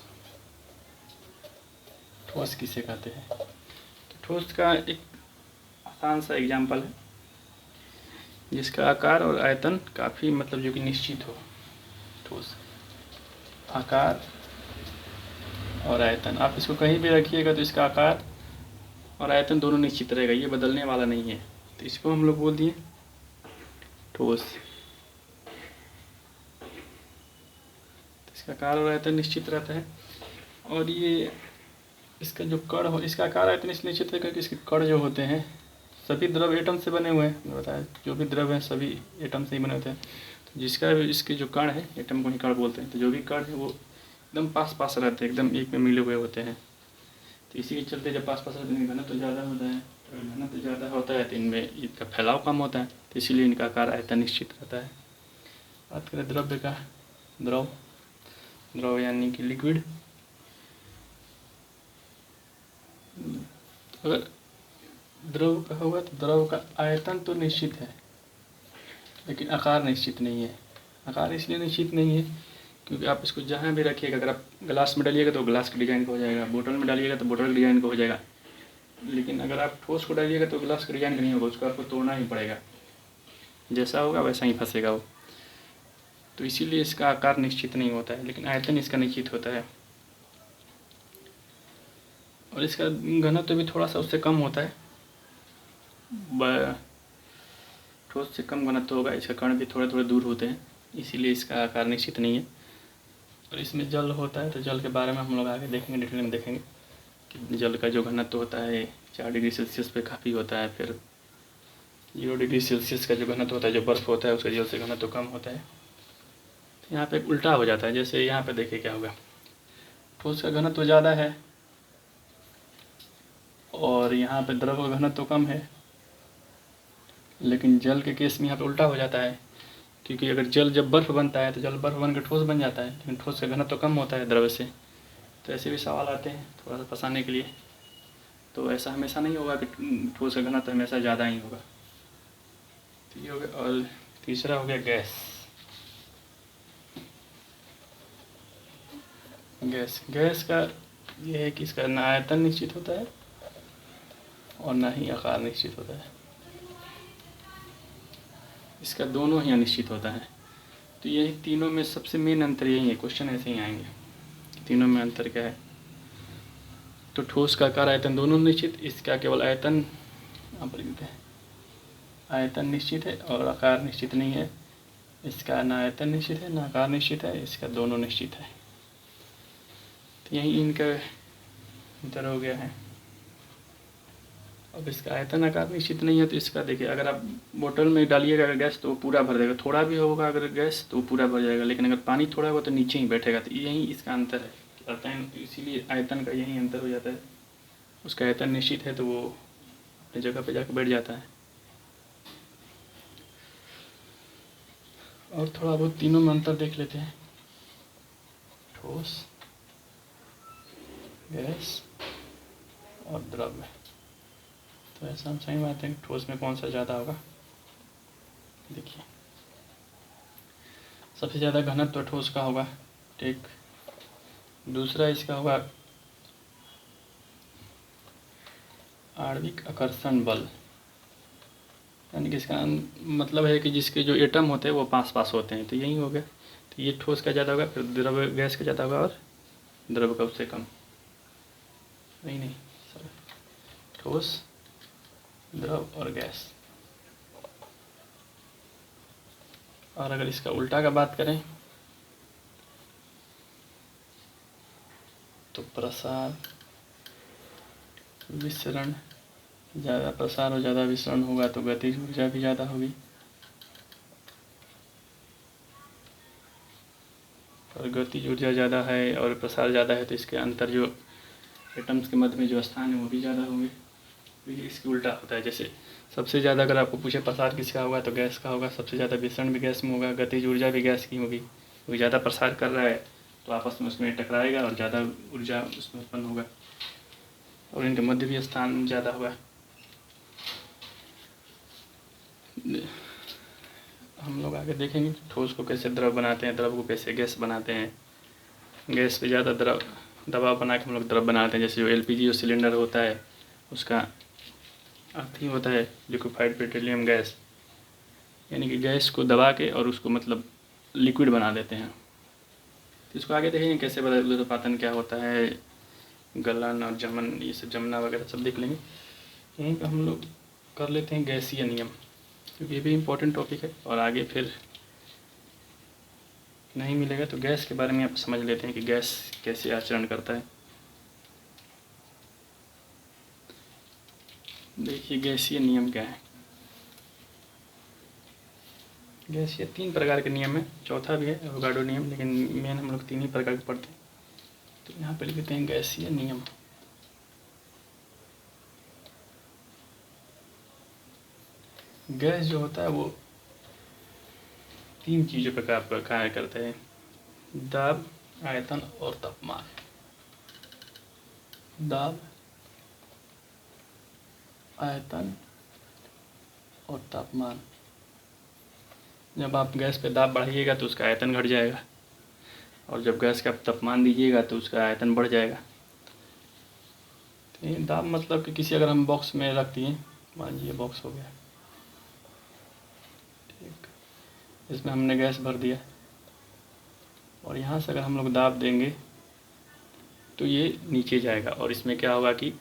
ठोस किसे कहते हैं? तो ठोस का एक आसान सा एग्जाम्पल है जिसका आकार और आयतन काफ़ी मतलब जो कि निश्चित हो। ठोस आकार और आयतन, आप इसको कहीं भी रखिएगा तो इसका आकार और आयतन दोनों निश्चित रहेगा, ये बदलने वाला नहीं है। तो इसको हम लोग बोल दिए ठोस। तो इसका आकार और आयतन निश्चित रहता है, और ये इसका जो कण हो, इसका आकार आयतन इसलिए निश्चित है क्योंकि इसके कण जो होते हैं सभी द्रव एटम से बने हुए हैं। बताया जो भी द्रव है सभी एटम से ही बने होते हैं। तो जिसका इसके जो कण है, एटम को ही कण बोलते हैं, तो जो भी कण है वो एकदम पास पास रहते हैं, एकदम एक में मिले हुए होते हैं। तो इसी के चलते जब पास पास रहते हैं घनत्व तो ज़्यादा होता है, घनत्व तो ज़्यादा होता है तो इनमें इनका फैलाव कम होता है, तो इसीलिए इनका आकार आयतन निश्चित रहता है। बात करें द्रव्य का, द्रव यानी कि लिक्विड। अगर द्रव का होगा तो द्रव का आयतन तो निश्चित है, लेकिन आकार निश्चित नहीं है। आकार इसलिए निश्चित नहीं है क्योंकि आप इसको जहाँ भी रखिएगा, अगर आप ग्लास में डालिएगा तो ग्लास के डिज़ाइन का हो जाएगा, बोतल में डालिएगा तो बोतल के डिज़ाइन का हो जाएगा, लेकिन अगर आप ठोस को डालिएगा तो ग्लास का डिज़ाइन का नहीं होगा, उसको आपको तोड़ना ही पड़ेगा, जैसा होगा वैसा ही फंसेगा वो। तो इसीलिए इसका आकार निश्चित नहीं होता है, लेकिन आयतन इसका निश्चित होता है, और इसका घनत्व भी थोड़ा सा उससे कम होता है। ठोस से कम घनत्व होगा, इसका कण भी थोड़े थोड़े दूर होते हैं, इसीलिए इसका आकार निश्चित नहीं है। और इसमें जल होता है, तो जल के बारे में हम लोग आगे देखेंगे, डिटेल में देखेंगे कि जल का जो घनत्व होता है 4 डिग्री सेल्सियस पे काफ़ी होता है, फिर 0 डिग्री सेल्सियस का जो घनत्व होता है, जो बर्फ़ होता है उसका जल से घनत्व कम होता है। तो यहाँ पे उल्टा हो जाता है, जैसे यहाँ पे देखिए क्या होगा, ठोस का घनत्व ज़्यादा है और यहाँ पे द्रव का घनत्व कम है, लेकिन जल के केस में यहाँ पे उल्टा हो जाता है, क्योंकि अगर जल जब बर्फ़ बनता है तो जल बर्फ़ बनकर ठोस बन जाता है, लेकिन ठोस का घनत्व कम होता है द्रव से। तो ऐसे भी सवाल आते हैं थोड़ा सा फंसाने के लिए। तो ऐसा हमेशा नहीं होगा कि ठोस का घनत्व हमेशा ज़्यादा ही होगा। तो ये हो गया, और तीसरा हो गया गैस। गैस का ये है कि इसका ना आयतन निश्चित होता है और ना ही आकार निश्चित होता है, इसका दोनों ही अनिश्चित होता है। तो यही तीनों में सबसे मेन अंतर यही है। क्वेश्चन ऐसे ही आएंगे, तीनों में अंतर क्या है। तो ठोस का आकार आयतन दोनों निश्चित, इसका केवल आयतन यहाँ पर लिखते हैं, आयतन निश्चित है और आकार निश्चित नहीं है। इसका ना आयतन निश्चित है ना आकार निश्चित है, इसका दोनों निश्चित है। तो यही इनका अंतर हो गया है। अब इसका आयतन आकार निश्चित नहीं है, तो इसका देखिए, अगर आप बोतल में डालिएगा अगर गैस तो वो पूरा भर जाएगा, थोड़ा भी होगा अगर गैस तो वो पूरा भर जाएगा, लेकिन अगर पानी थोड़ा होगा तो नीचे ही बैठेगा। तो यही इसका अंतर है आयतन, इसीलिए आयतन का यही अंतर हो जाता है। उसका आयतन निश्चित है तो वो अपनी जगह पे जाकर बैठ जाता है। और थोड़ा बहुत तीनों में अंतर देख लेते हैं, ठोस, गैस और द्रव्य। तो ऐसा हम सही बात है कि ठोस में कौन सा ज़्यादा होगा। देखिए सबसे ज़्यादा घनत्व ठोस का होगा, ठीक। दूसरा इसका होगा आणविक आकर्षण बल, यानी कि इसका मतलब है कि जिसके जो एटम होते हैं वो पास पास होते हैं, तो यही हो गया। तो ये ठोस का ज़्यादा होगा, फिर द्रव गैस का ज़्यादा होगा और द्रव का उससे कम। नहीं सर, ठोस, द्रव और गैस। और अगर इसका उल्टा का बात करें तो प्रसार विसरण, ज़्यादा प्रसार और ज़्यादा विसरण होगा तो गतिज ऊर्जा भी ज़्यादा होगी, और गतिज ऊर्जा ज़्यादा है और प्रसार ज़्यादा है तो इसके अंतर जो एटम्स के मध्य में जो स्थान है वो भी ज़्यादा होंगे। तो ये इसकी उल्टा होता है। जैसे सबसे ज़्यादा अगर आपको पूछे प्रसार किसका होगा तो गैस का होगा, सबसे ज़्यादा विसरण भी गैस में होगा, गतिज ऊर्जा भी गैस की होगी, क्योंकि ज़्यादा प्रसार कर रहा है तो आपस में उसमें टकराएगा और ज़्यादा ऊर्जा उसमें उत्पन्न होगा, और इनके मध्य भी स्थान ज़्यादा होगा। हम लोग आगे देखेंगे ठोस को कैसे द्रव बनाते हैं, द्रव को कैसे गैस बनाते हैं। गैस पे ज़्यादा दबाव बना के हम लोग द्रव बनाते हैं। जैसे जो LPG जो सिलेंडर होता है उसका अर्थ ही होता है लिक्विफाइड पेट्रोलियम गैस, यानी कि गैस को दबा के और उसको मतलब लिक्विड बना देते हैं। तो इसको आगे देखेंगे कैसे उर्ध्वपातन क्या होता है, गलन और जमन, ये सब जमना वगैरह सब देख लेंगे। यहीं पर हम लोग कर लेते हैं गैसीय नियम, क्योंकि ये भी इम्पोर्टेंट टॉपिक है और आगे फिर नहीं मिलेगा। तो गैस के बारे में आप समझ लेते हैं कि गैस कैसे आचरण करता है। देखिए गैसीय नियम क्या है। गैसीय 3 प्रकार के नियम है, चौथा भी है एवोगाड्रो नियम, लेकिन मेन हम लोग 3 ही प्रकार के पढ़ते हैं। तो यहाँ पे लिखते हैं गैसीय नियम। गैस जो होता है वो 3 चीज़ों पर कार्य करता है, दाब, आयतन और तापमान। दाब, आयतन और तापमान। जब आप गैस पे दाब बढ़ाइएगा तो उसका आयतन घट जाएगा, और जब गैस का तापमान दीजिएगा तो उसका आयतन बढ़ जाएगा। तो ये दाब मतलब कि किसी अगर हम बॉक्स में रख दिए, मान लीजिए बॉक्स हो गया, ठीक, इसमें हमने गैस भर दिया और यहाँ से अगर हम लोग दाब देंगे तो ये नीचे जाएगा, और इसमें क्या होगा कि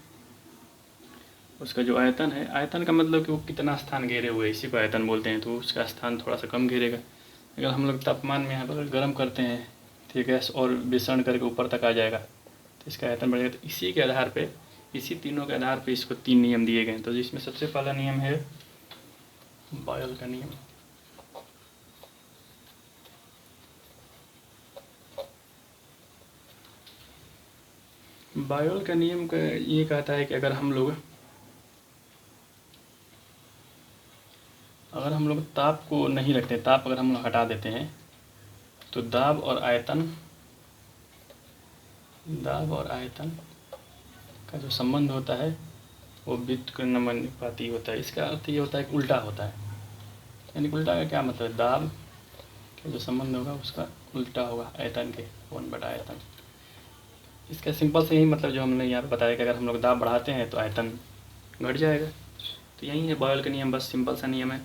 उसका जो आयतन है, आयतन का मतलब कि वो कितना स्थान घेरे हुए है, इसी को आयतन बोलते हैं, तो उसका स्थान थोड़ा सा कम घेरेगा। अगर हम लोग तापमान में यहाँ पर गर्म करते हैं तो गैस और विसरण करके ऊपर तक आ जाएगा, तो इसका आयतन बढ़ेगा। तो इसी के आधार पे, इसी तीनों के आधार पे इसको 3 नियम दिए गए हैं। तो जिसमें सबसे पहला नियम है बॉयल का नियम। बॉयल का नियम का ये कहता है कि अगर हम लोग ताप को नहीं रखते, ताप अगर हम लोग हटा देते हैं तो दाब और आयतन का जो संबंध होता है वो व्युत्क्रमणानुपाती होता है। इसका अर्थ ये होता है कि उल्टा होता है, यानी उल्टा का क्या मतलब है, दाब का जो संबंध होगा उसका उल्टा होगा आयतन के, 1/आयतन। इसका सिंपल से ही मतलब जो हमने यहाँ पे बताया कि अगर हम लोग दाब बढ़ाते हैं तो आयतन घट जाएगा। तो यही है बॉयल का नियम, बस सिंपल सा नियम है।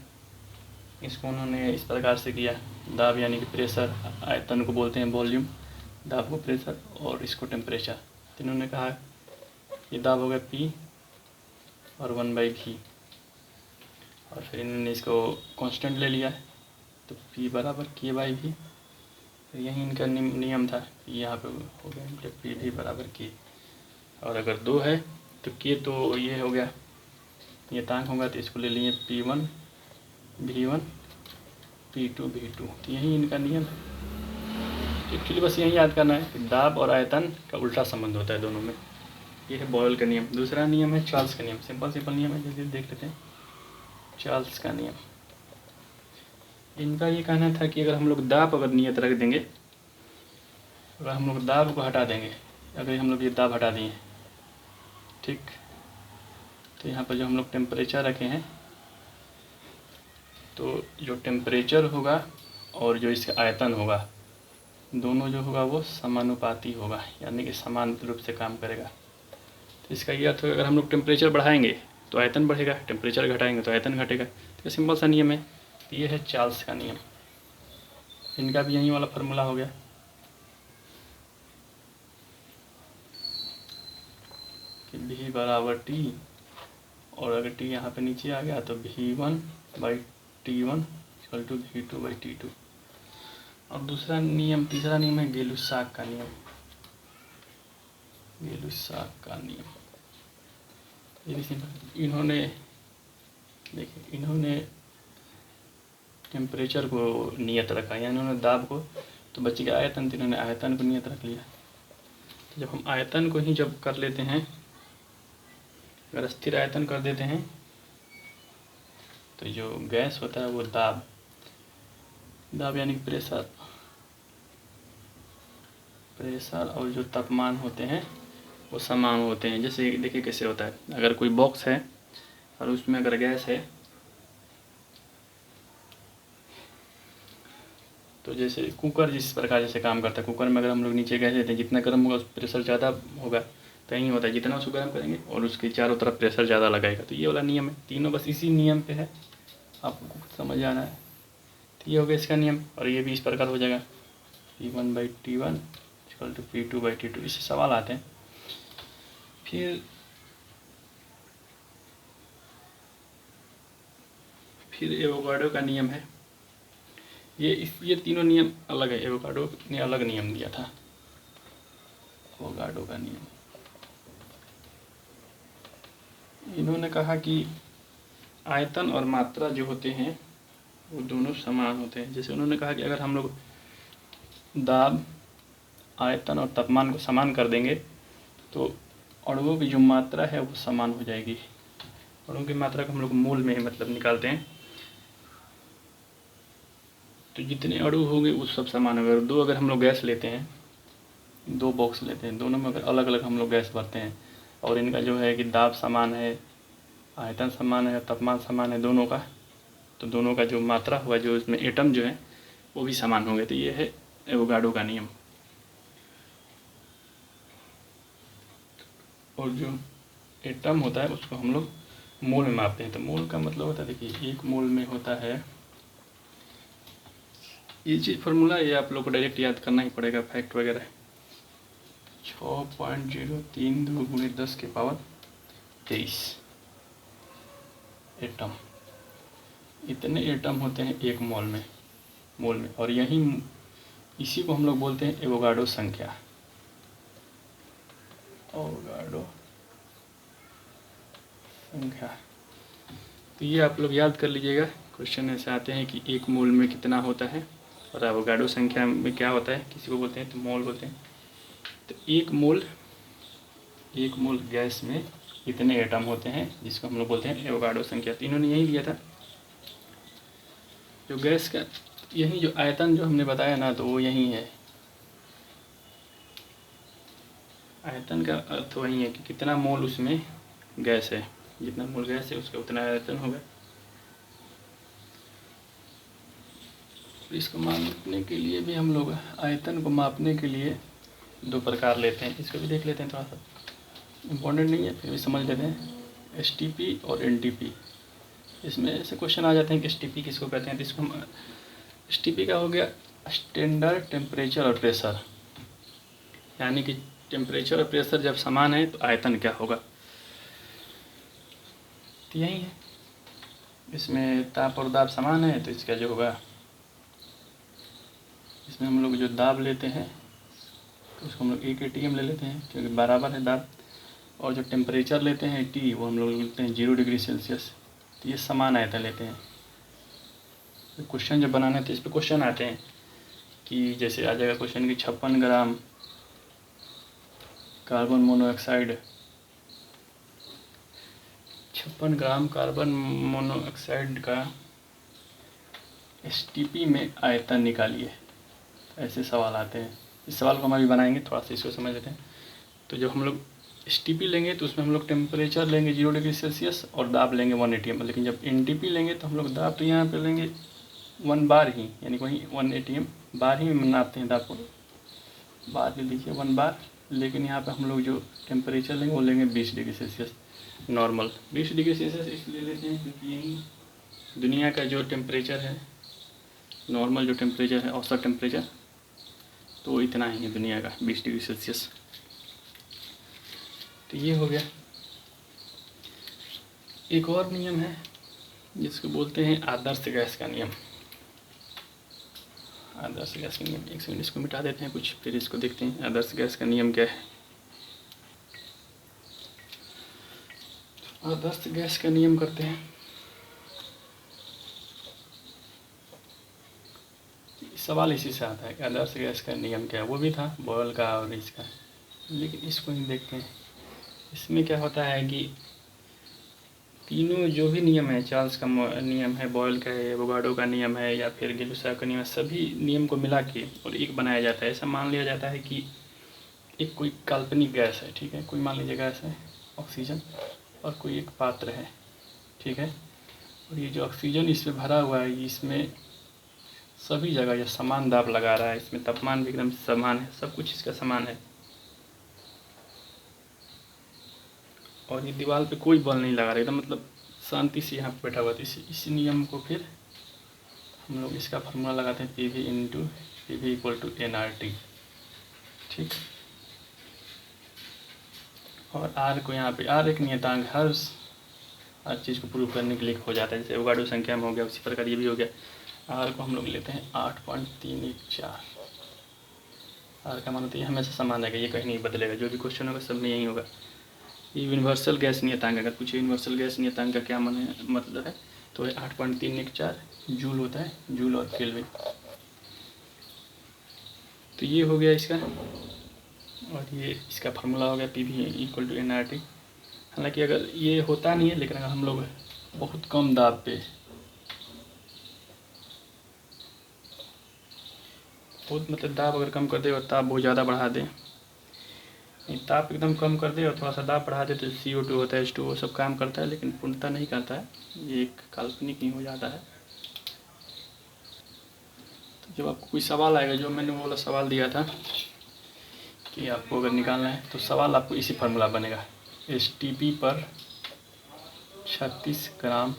इसको उन्होंने इस प्रकार से किया, दाब यानी कि प्रेशर, आयतन को बोलते हैं वॉल्यूम, दाब को प्रेशर, और इसको टेम्परेचर। तो इन्होंने कहा ये दाब हो गया P और 1/V, और फिर इन्होंने इसको कांस्टेंट ले लिया है तो P बराबर K/V। तो यही इनका नियम था, यहाँ पे हो गया P भी बराबर K, और अगर 2 है तो K तो ये हो गया नियतांक होगा, तो इसको ले लिए P1 V1 P2 V2। तो यही इनका नियम है। एक्चुअली बस यही याद करना है कि दाब और आयतन का उल्टा संबंध होता है दोनों में। ये है बॉयल का नियम। दूसरा नियम है चार्ल्स का नियम। सिंपल नियम है, जल्दी देख लेते हैं। चार्ल्स का नियम, इनका ये कहना था कि अगर हम लोग दाब अगर नियत रख देंगे, अगर हम लोग दाब को हटा देंगे, अगर हम लोग ये दाब हटा दिए, ठीक, तो यहाँ पर जो हम लोग टेम्परेचर रखे हैं, तो जो टेम्परेचर होगा और जो इसका आयतन होगा, दोनों जो होगा वो समानुपाती होगा, यानी कि समान रूप से काम करेगा। तो इसका ये अर्थ होगा अगर हम लोग टेम्परेचर बढ़ाएंगे तो आयतन बढ़ेगा, टेम्परेचर घटाएंगे तो आयतन घटेगा। तो सिंपल सा नियम है। तो ये है चार्ल्स का नियम। इनका भी यही वाला फार्मूला हो गया कि V बराबर T, और अगर T यहाँ पे नीचे आ गया तो V1/T1 = V2/T2। और दूसरा नियम, तीसरा नियम है गै-लुस्साक का नियम। गै-लुस्साक का नियम ये भी सिंपल। इन्होंने देखिए, इन्होंने टेम्परेचर को नियत रखा, या इन्होंने दाब को, तो बच्चे के आयतन, तो इन्होंने आयतन को नियत रख लिया। तो जब हम आयतन को ही जब कर लेते हैं, अगर स्थिर आयतन कर देते हैं, तो जो गैस होता है वो दाब यानी प्रेशर और जो तापमान होते हैं वो समान होते हैं। जैसे देखिए कैसे होता है, अगर कोई बॉक्स है और उसमें अगर गैस है, तो जैसे कुकर जिस प्रकार जैसे काम करता है, कुकर में अगर हम लोग नीचे गैस देते हैं, जितना गर्म होगा उस प्रेशर ज़्यादा होगा, तो यही होता है, जितना उसको गर्म करेंगे और उसके चारों तरफ प्रेशर ज़्यादा लगाएगा। तो ये वाला नियम है, तीनों बस इसी नियम पे है, आपको कुछ समझ आना है। तो ये हो गया इसका नियम, और ये भी इस प्रकार हो जाएगा, P1/T1 = P2/T2। इससे सवाल आते हैं। फिर एवोगाड्रो का नियम है। ये तीनों नियम अलग है, एवोगाड्रो ने अलग नियम दिया था। एवोगाड्रो का नियम, इन्होंने कहा कि आयतन और मात्रा जो होते हैं वो दोनों समान होते हैं। जैसे उन्होंने कहा कि अगर हम लोग दाब, आयतन और तापमान को समान कर देंगे तो अणुओं की जो मात्रा है वो समान हो जाएगी। अणुओं की मात्रा को हम लोग मोल में मतलब निकालते हैं, तो जितने अणु होंगे वो सब समान होगा। अगर हम लोग गैस लेते हैं, 2 बॉक्स लेते हैं, दोनों में अगर अलग अलग हम लोग गैस भरते हैं, और इनका जो है कि दाब समान है, आयतन समान है, तापमान समान है दोनों का, तो दोनों का जो मात्रा हुआ, जो इसमें एटम जो है वो भी समान होंगे। तो ये है एवोगाड्रो का नियम। और जो एटम होता है उसको हम लोग मोल में मापते हैं। तो मोल का मतलब होता है, देखिए 1 मोल में होता है, ये चीज़ फार्मूला ये आप लोग को डायरेक्ट याद करना ही पड़ेगा, फैक्ट वगैरह, 6.032 × 10⁻23 एटम। इतने एटम होते हैं 1 मोल में। और इसी को हम लोग बोलते हैं एवोगाड्रो संख्या। एवोगाड्रो संख्या, तो ये आप लोग याद कर लीजिएगा। क्वेश्चन ऐसे आते हैं कि 1 मोल में कितना होता है, और एवोगाड्रो संख्या में क्या होता है, किसी को बोलते हैं तो मोल बोलते हैं। तो 1 मोल गैस में इतने एटम होते हैं, जिसको हम लोग बोलते हैं एवोगाड्रो संख्या। तो इन्होंने यही दिया था जो गैस का, यही जो आयतन जो हमने बताया ना, तो वो यही है। आयतन का अर्थ वही है कि कितना मोल उसमें गैस है, जितना मोल गैस है उसका उतना आयतन होगा। इसको मापने के लिए भी हम लोग, आयतन को मापने के लिए 2 प्रकार लेते हैं। इसको भी देख लेते हैं, थोड़ा सा इम्पोर्टेंट नहीं है, फिर भी समझ लेते हैं। STP और NTP, इसमें ऐसे क्वेश्चन आ जाते हैं कि STP किसको कहते हैं। तो इसको हम, STP का हो गया स्टैंडर्ड टेम्परेचर और प्रेशर, यानी कि टेम्परेचर और प्रेशर जब समान है तो आयतन क्या होगा, तो यही है। इसमें ताप और दाब समान है, तो इसका जो होगा, इसमें हम लोग जो दाब लेते हैं तो उसको हम लोग 1 ATM ले लेते हैं, क्योंकि बराबर है दाब। और जो टेम्परेचर लेते हैं T, वो हम लोग लेते हैं 0 डिग्री सेल्सियस। तो ये समान आयतन लेते हैं। तो क्वेश्चन जब बनाना है तो इस पर क्वेश्चन आते हैं कि जैसे आ जाएगा क्वेश्चन कि 56 gram carbon monoxide, 56 gram carbon monoxide का STP में आयतन निकालिए। ऐसे सवाल आते हैं। इस सवाल को हम अभी बनाएंगे, थोड़ा सा इसको समझ लेते हैं। तो जब हम लोग STP लेंगे तो उसमें हम लोग टेम्परेचर लेंगे 0 डिग्री सेल्सियस और दाब लेंगे 1 ATM। लेकिन जब NTP लेंगे तो हम लोग दाब तो यहाँ पे लेंगे 1 बार ही, यानी वहीं 1 ATM बार ही नापते हैं, दाब को बार ही लिखिए 1 बार। लेकिन यहाँ पे हम लोग जो टेम्परेचर लेंगे वो लेंगे 20 degree Celsius normal. 20 degree Celsius इसलिए लेते हैं क्योंकि यही दुनिया का जो टेम्परेचर है, नॉर्मल जो टेम्परेचर है, औसत टेम्परेचर, तो इतना ही है दुनिया का, 20 डिग्री सेल्सियस। तो ये हो गया। एक और नियम है जिसको बोलते हैं आदर्श गैस का नियम। आदर्श गैस का नियम, एक सेकंड इसको मिटा देते हैं कुछ, फिर इसको देखते हैं आदर्श गैस का नियम क्या है। आदर्श गैस का नियम करते हैं। सवाल इसी से आता है कि आदर्श गैस का नियम क्या है, वो भी था बॉयल का और इसका, लेकिन इसको ही देखते हैं। इसमें क्या होता है कि तीनों जो भी नियम है, चार्ल्स का नियम है, बॉयल का है, एवोगाड्रो का नियम है, या फिर गैलुसाव का नियम है, सभी नियम को मिला के और एक बनाया जाता है। ऐसा मान लिया जाता है कि एक कोई काल्पनिक गैस है, ठीक है, कोई मान लीजिए गैस है ऑक्सीजन, और कोई एक पात्र है, ठीक है, और ये जो ऑक्सीजन इसमें भरा हुआ है, इसमें सभी जगह ये समान दाब लगा रहा है, इसमें तापमान भी एकदम समान है, सब कुछ इसका समान है, और ये दीवार पे कोई बल नहीं लगा रहा, एकदम मतलब शांति से यहाँ पे बैठा हुआ था। इस नियम को फिर हम लोग इसका फार्मूला लगाते हैं PV into PV equal to nRT, ठीक। और R को यहाँ पे, R एक नियतांक हर चीज़ को प्रूव करने के लिए हो जाता है, जैसे एवोगाड्रो संख्या में हो गया, उसी प्रकार ये भी हो गया। R को हम लोग लेते हैं 8.314। R का मान होता है ये हमेशा समान रहेगा, ये कहीं नहीं बदलेगा, जो भी क्वेश्चन होगा सब में यही होगा। ये यूनिवर्सल गैस नियतांक, अगर पूछे यूनिवर्सल गैस नियतांक का क्या मतलब है, तो 8.314 जूल होता है, जूल और केल्विन। तो ये हो गया इसका, और ये इसका फार्मूला हो गया PV इक्वल टू nRT। हालांकि अगर ये होता नहीं है, लेकिन अगर हम लोग बहुत कम दाब पे, बहुत मतलब दाब अगर कम कर दे और ताप बहुत ज़्यादा बढ़ा दे, ताप एकदम कम कर दे और थोड़ा सा दाब बढ़ा दे, तो CO2 होता है, H2O सब काम करता है, लेकिन पूर्णतः नहीं करता है, ये एक काल्पनिक ही हो जाता है। तो जब आपको कोई सवाल आएगा, जो मैंने वो वाला सवाल दिया था कि आपको अगर निकालना है, तो सवाल आपको इसी फार्मूला बनेगा, STP पर 36 ग्राम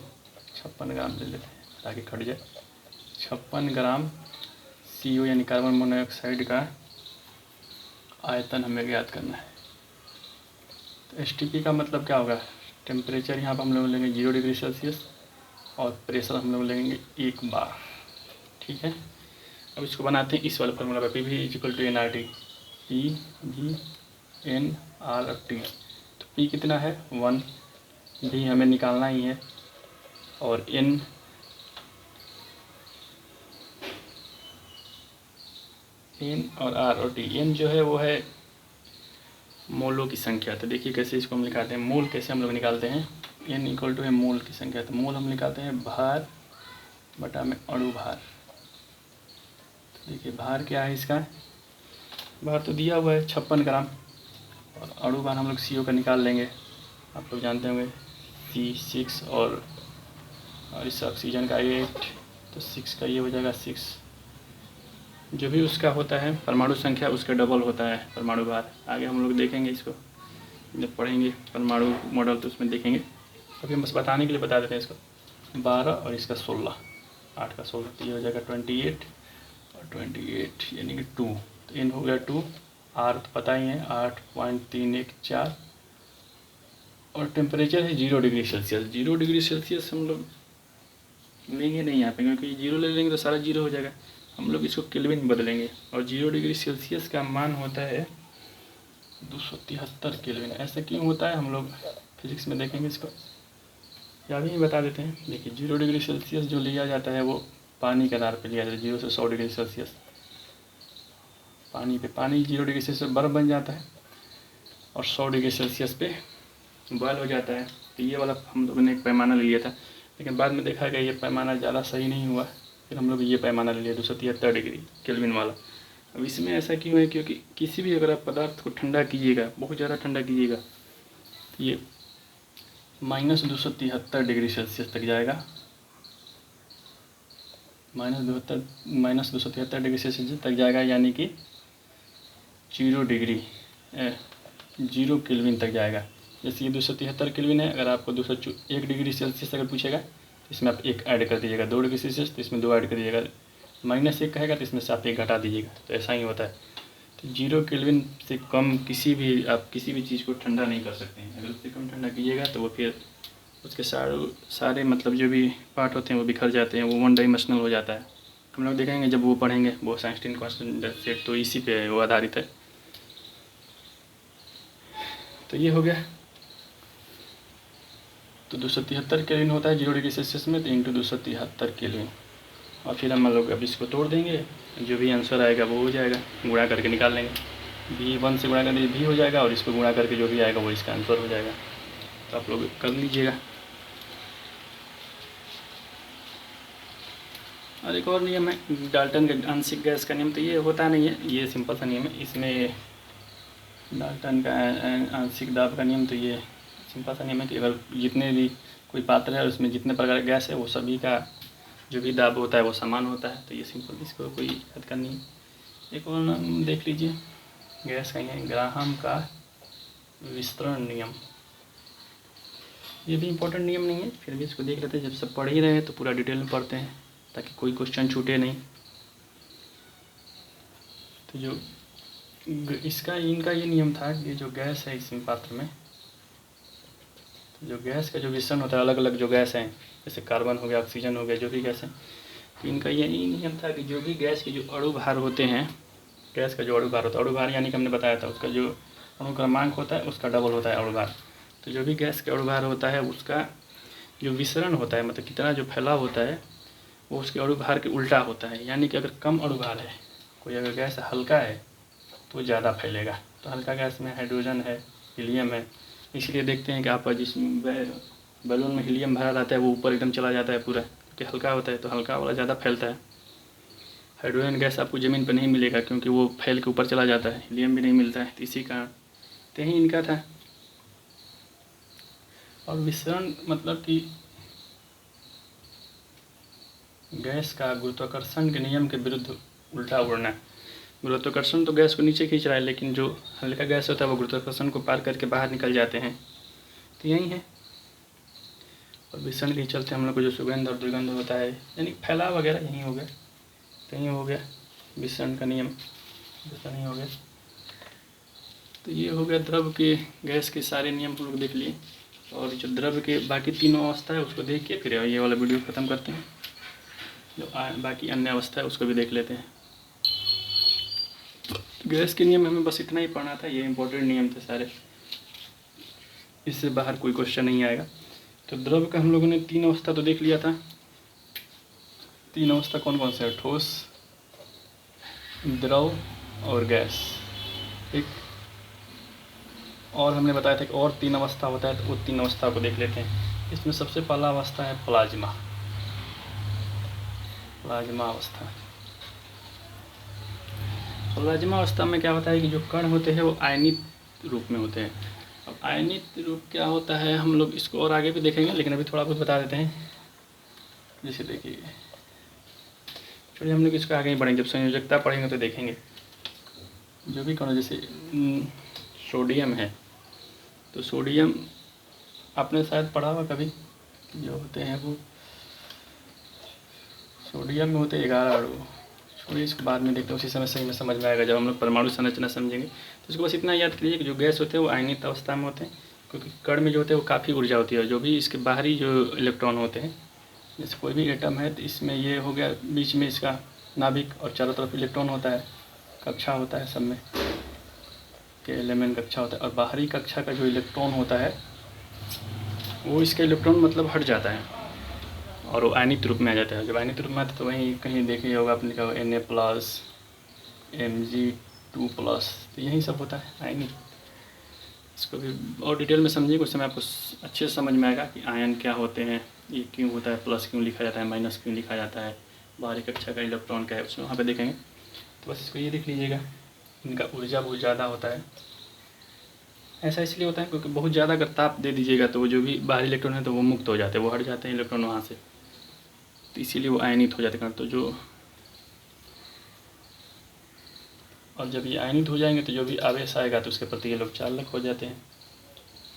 56 ग्राम ले लेते हैं ताकि कट जाए, 56 ग्राम CO यानी कार्बन मोनोऑक्साइड का आयतन हमें ज्ञात करना है। तो STP का मतलब क्या होगा, टेम्परेचर यहाँ पर हम लोग लेंगे 0 डिग्री सेल्सियस, और प्रेशर हम लोग लेंगे 1 बार, ठीक है। अब इसको बनाते हैं इस वाले फार्मूला पर, PV equal to nRT, PV nRT। तो P कितना है 1, D हमें निकालना ही है, और N और R और T। N जो है वो है मोलों की संख्या। तो देखिए कैसे इसको हम निकालते हैं, मोल कैसे हम लोग निकालते हैं, N इक्वल टू है मोल की संख्या, तो मोल हम निकालते हैं भार बटा में अणु भार। तो देखिए भार क्या है इसका, भार तो दिया हुआ है 56 ग्राम, और अणु भार हम लोग CO का निकाल लेंगे, आप लोग जानते होंगे C6, और इस ऑक्सीजन का 8, तो 6 का ये हो जाएगा 6, जो भी उसका होता है परमाणु संख्या उसका डबल होता है परमाणु भार। आगे हम लोग देखेंगे इसको, जब पढ़ेंगे परमाणु मॉडल तो उसमें देखेंगे, अभी हम बस बताने के लिए बता देते हैं इसको। 12 और इसका 16, 8 का 16, तो ये हो जाएगा 28, और 28 यानी कि 2, तो N हो गया 2, R तो पता ही है 8.314, और टेम्परेचर है 0 डिग्री सेल्सियस। 0 डिग्री सेल्सियस हम लोग लेंगे नहीं यहाँ पे, क्योंकि 0 ले लेंगे तो सारा 0 हो जाएगा, हम लोग इसको केल्विन में बदलेंगे, और 0 डिग्री सेल्सियस का मान होता है 273 केल्विन। ऐसा क्यों होता है हम लोग फिजिक्स में देखेंगे इसको, या भी बता देते हैं। देखिए 0 डिग्री सेल्सियस जो लिया जाता है वो पानी के आधार पर लिया जाता है, 0 से 100 डिग्री सेल्सियस पानी पे, पानी 0 डिग्री सेल्सियस बर्फ़ बन जाता है, और 100 डिग्री सेल्सियस पे बॉयल हो जाता है। तो ये वाला हम लोगों ने एक पैमाना ले लिया था, लेकिन बाद में देखा गया ये पैमाना ज़्यादा सही नहीं हुआ, फिर हम लोग ये पैमाना ले लिया 273 डिग्री केल्विन वाला। अब इसमें ऐसा क्यों है, क्योंकि किसी भी अगर आप पदार्थ को ठंडा कीजिएगा, बहुत ज़्यादा ठंडा कीजिएगा, तो ये -273 डिग्री सेल्सियस तक जाएगा, -273 डिग्री सेल्सियस तक जाएगा, यानी कि 0 केल्विन तक जाएगा। जैसे ये 273 केल्विन है, अगर आपको 201 डिग्री सेल्सियस अगर पूछेगा तो इसमें आप 1 ऐड कर दीजिएगा, 2 डिग्री सेल्सियस तो इसमें 2 ऐड कर दीजिएगा, -1 कहेगा तो इसमें से आप 1 घटा दीजिएगा, तो ऐसा ही होता है। तो 0 केल्विन से कम आप किसी भी चीज़ को ठंडा नहीं कर सकते हैं। अगर उससे कम ठंडा कीजिएगा तो वो फिर उसके सारे मतलब जो भी पार्ट होते हैं वो बिखर जाते हैं, वो वन डायमेंशनल हो जाता है। हम लोग देखेंगे जब वो पढ़ेंगे बोस-आइंस्टीन कांस्टेंट सेट, तो इसी पे वो आधारित है। तो ये हो गया। तो 273 केल्विन होता है 0 डिग्री सेल्सियस में, तो इंटू 273 केल्विन, और फिर हम लोग अब इसको तोड़ देंगे, जो भी आंसर आएगा वो हो जाएगा, गुणा करके निकाल लेंगे। V1 से गुणा करके V हो जाएगा, और इसको गुणा करके जो भी आएगा वो इसका आंसर हो जाएगा। तो आप लोग कर लीजिएगा। और एक और नियम है डाल्टन का आंशिक गैस का नियम, तो ये होता नहीं है, ये सिंपल सा नियम है। इसमें डाल्टन का आंशिक दाब का नियम, तो ये सिंपल सा नियम है कि अगर जितने भी कोई पात्र है और उसमें जितने प्रकार का गैस है वो सभी का जो भी दाब होता है वो समान होता है। तो ये सिंपल, इसको कोई दिक्कत करनी है। एक और नाम देख लीजिए गैस का, है ग्राहम का विस्तरण नियम। ये भी इम्पोर्टेंट नियम नहीं है, फिर भी इसको देख लेते हैं। जब सब पढ़ ही रहे हैं तो पूरा डिटेल में पढ़ते हैं ताकि कोई क्वेश्चन छूटे नहीं। तो जो इनका ये नियम था कि जो गैस है इस पात्र में, तो जो गैस का जो मिश्रण होता है, अलग अलग जो गैस हैं जैसे कार्बन हो गया, ऑक्सीजन हो गया, जो भी गैस है, तो इनका यही नियम था कि जो भी गैस के जो अणु भार होते हैं, गैस का जो अणु भार होता है, अणु भार यानी कि हमने बताया था उसका जो अणु क्रमांक होता है उसका डबल होता है अणु भार। तो जो भी गैस का अणु भार होता है उसका जो विसरण होता है, मतलब कितना जो फैलाव होता है, वो उसके अणु भार के उल्टा होता है। यानी कि अगर कम अणु भार है, कोई अगर गैस हल्का है तो ज़्यादा फैलेगा। तो हल्का गैस में हाइड्रोजन है, हीलियम है, इसलिए देखते हैं कि आप जिस बैलून में हीलियम भरा रहता है वो ऊपर एकदम चला जाता है पूरा, क्योंकि हल्का होता है, तो हल्का वाला ज़्यादा फैलता है। हाइड्रोजन गैस आपको ज़मीन पर नहीं मिलेगा क्योंकि वो फैल के ऊपर चला जाता है, हीलियम भी नहीं मिलता है, तो इसी कारण तो यही इनका था। और विसरण मतलब कि गैस का गुरुत्वाकर्षण के नियम के विरुद्ध उल्टा उड़ना। गुरुत्वाकर्षण तो गैस को नीचे खींच रहा है, लेकिन जो हल्का गैस होता है वो गुरुत्वाकर्षण को पार करके बाहर निकल जाते हैं, तो यही है। और विसरण के चलते हम लोग को जो सुगंध और दुर्गंध होता है, यानी फैलाव वगैरह यही हो गया। तो यही हो गया विसरण का नियम, विसरण ही हो गया। तो ये हो गया द्रव के गैस के सारे नियम हम लोग देख लिए। और जो द्रव के बाकी तीनों अवस्था है उसको देख के फिर ये वाला वीडियो ख़त्म करते हैं। जो बाकी अन्य अवस्था है उसको भी देख लेते हैं। गैस के नियम हमें बस इतना ही पढ़ना था, ये इंपॉर्टेंट नियम थे सारे, इससे बाहर कोई क्वेश्चन नहीं आएगा। तो द्रव का हम लोगों ने 3 अवस्था तो देख लिया था। 3 अवस्था कौन कौन से है? ठोस, द्रव और गैस, ठीक। और हमने बताया था कि और 3 अवस्था होता है, तो वो 3 अवस्था को देख लेते हैं। इसमें सबसे पहला अवस्था है प्लाज्मा। प्लाज्मा अवस्था, प्लाज्मा अवस्था में क्या होता है कि जो कण होते हैं वो आयनित रूप में होते हैं। अब आयनित रूप क्या होता है हम लोग इसको और आगे भी देखेंगे, लेकिन अभी थोड़ा बहुत बता देते हैं। जैसे देखिए, चलिए हम लोग इसको आगे ही बढ़ेंगे, जब संयोजकता पढ़ेंगे तो देखेंगे। जो भी कण, जैसे सोडियम है, तो सोडियम आपने शायद पढ़ा हुआ कभी, जो होते हैं वो सोडियम में होते 11 अणु। छोड़िए इसको बाद में देखते हैं, उसी समय सही में समझ में आएगा जब हम लोग परमाणु संरचना समझेंगे। तो इसको बस इतना याद करिए कि जो गैस होते हैं वो आयनित अवस्था में होते हैं, क्योंकि कण में जो होते हैं वो काफ़ी ऊर्जा होती है। जो भी इसके बाहरी जो इलेक्ट्रॉन होते हैं, जैसे कोई भी एटम है तो इसमें ये हो गया, बीच में इसका नाभिक और चारों तरफ इलेक्ट्रॉन होता है, कक्षा होता है सब में, के एलिमेंट कक्षा होता है। और बाहरी कक्षा का जो इलेक्ट्रॉन होता है वो इसका इलेक्ट्रॉन मतलब हट जाता है और वो आयनित रूप में आ जाता है। जब आयनित रूप में आता है तो वहीं कहीं देखे होगा आपने, कहा Na+, Mg2+, तो यही सब होता है आयनित। इसको भी और डिटेल में समझिए, उस समय आपको अच्छे से समझ में आएगा कि आयन क्या होते हैं, ये क्यों होता है, प्लस क्यों लिखा जाता है, माइनस क्यों लिखा जाता है, बाहरी कक्षा का इलेक्ट्रॉन क्या है, उसमें वहाँ पे देखेंगे। तो बस इसको ये देख लीजिएगा, इनका ऊर्जा बहुत ज़्यादा होता है। ऐसा इसलिए होता है क्योंकि बहुत ज़्यादा अगर ताप दे दीजिएगा तो वो जो भी बाहरी इलेक्ट्रॉन है तो वो मुक्त हो जाते हैं, वो हट जाते हैं इलेक्ट्रॉन वहाँ से, तो इसीलिए वो आयनित हो जाते हैं। तो जो और जब ये आयनित हो जाएंगे तो जो भी आवेश आएगा तो उसके प्रति ये लोग चालक हो जाते हैं।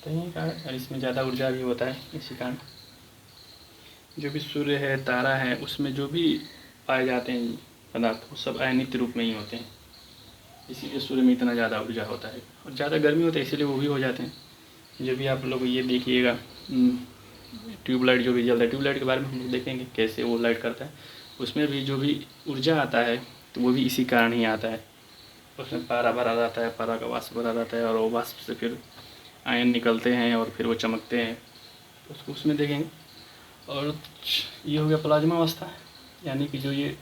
तो यही कारण, और इसमें ज़्यादा ऊर्जा भी होता है, इसी कारण जो भी सूर्य है, तारा है, उसमें जो भी पाए जाते हैं पदार्थ वो सब आयनित रूप में ही होते हैं, इसीलिए सूर्य में इतना ज़्यादा ऊर्जा होता है। और ज़्यादा गर्मी होता है इसीलिए वो भी हो जाते हैं। जो भी आप लोग ये देखिएगा ट्यूबलाइट जो भी जलता है, ट्यूबलाइट के बारे में हम लोग देखेंगे कैसे वो लाइट करता है। उसमें भी जो भी ऊर्जा आता है तो वो भी इसी कारण ही आता है। उसमें पारा भरा रहता है, पारा का वाष्प भरा रहता है और वो वाष्प से फिर आयन निकलते हैं और फिर वो चमकते हैं, तो उसको उसमें देखेंगे। और ये हो गया प्लाज्मा अवस्था, यानी कि जो ये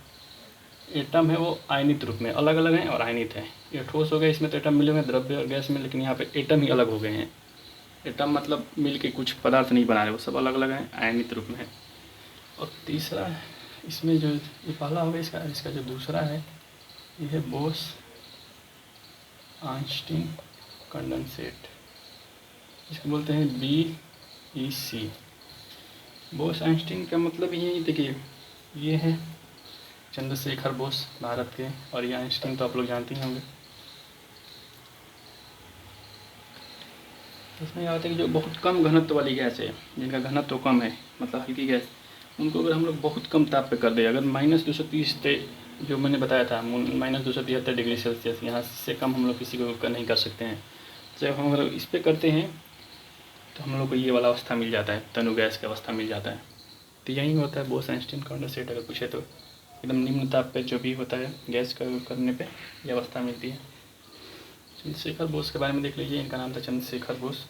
एटम है वो आयनित रूप में अलग अलग हैं और आयनित हैं। ये ठोस हो गया, इसमें तो एटम मिले हुए हैं द्रव्य और गैस में, लेकिन यहाँ पे एटम ही अलग हो गए हैं। एटम मतलब मिल के कुछ पदार्थ नहीं बना रहे, वो सब अलग अलग हैं, आयनित रूप में है। और तीसरा इसमें जो ये पहला हो गया, इसका जो दूसरा है ये है बोस आइंस्टीन कंडेंसेट, इसको बोलते हैं BEC। बोस आइंस्टीन का मतलब ये देखिए, ये है चंद्रशेखर बोस भारत के, और ये आइंस्टीन तो आप लोग जानते ही होंगे। इसमें यह आता है कि जो बहुत कम घनत्व वाली गैस है, जिनका घनत्व कम है, मतलब हल्की गैस, उनको अगर हम लोग बहुत कम ताप पे कर दें, अगर -230 जो मैंने बताया था -273 डिग्री सेल्सियस, यहाँ से कम हम लोग किसी को नहीं कर सकते हैं। जब हम अगर इस पर करते हैं तो हम लोग को ये वाला अवस्था मिल जाता है, तनु गैस की अवस्था मिल जाता है। तो यही होता है बोस आइंस्टीन कंडेंसेट। अगर पूछे तो एकदम निम्न ताप पे जो भी होता है गैस का करने पे ये अवस्था मिलती है। चंद्रशेखर बोस के बारे में देख लीजिए, इनका नाम था चंद्रशेखर बोस।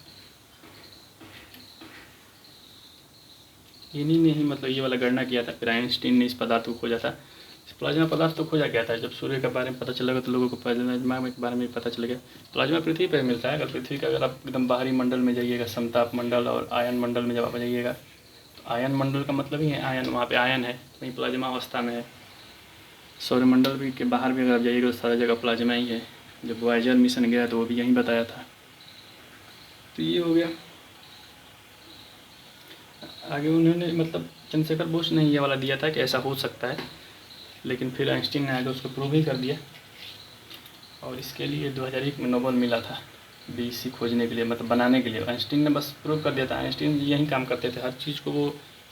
इन्हीं ने ही मतलब ये वाला गणना किया था, फिर आइंस्टीन ने इस पदार्थ को खोजा था। इस प्लाज्मा पदार्थ तो खोजा गया था, जब सूर्य के बारे में पता चलेगा तो लोगों को प्लाज्मा के बारे में पता चलेगा। प्लाज्मा पृथ्वी पर मिलता है। अगर पृथ्वी का अगर आप एकदम बाहरी मंडल में जाइएगा, समताप मंडल और आयन मंडल में जब आप जाइएगा, तो आयन मंडल का मतलब ही है आयन, वहाँ पे आयन है, वहीं प्लाज्मा अवस्था में है। सौरमंडल भी के बाहर भी अगर आप जाइएगा तो सारा जगह प्लाज्मा ही है। जब वॉयेजर मिशन गया तो वो भी यहीं बताया था। तो ये हो गया। आगे उन्होंने मतलब चंद्रशेखर बोस ने ये वाला दिया था कि ऐसा हो सकता है, लेकिन फिर आइंस्टीन ने आगे उसको प्रूव ही कर दिया, और इसके लिए 2001 में नोबेल मिला था BEC खोजने के लिए, मतलब बनाने के लिए। आइंस्टीन ने बस प्रूव कर दिया था। आइंस्टीन यही काम करते थे, हर चीज़ को वो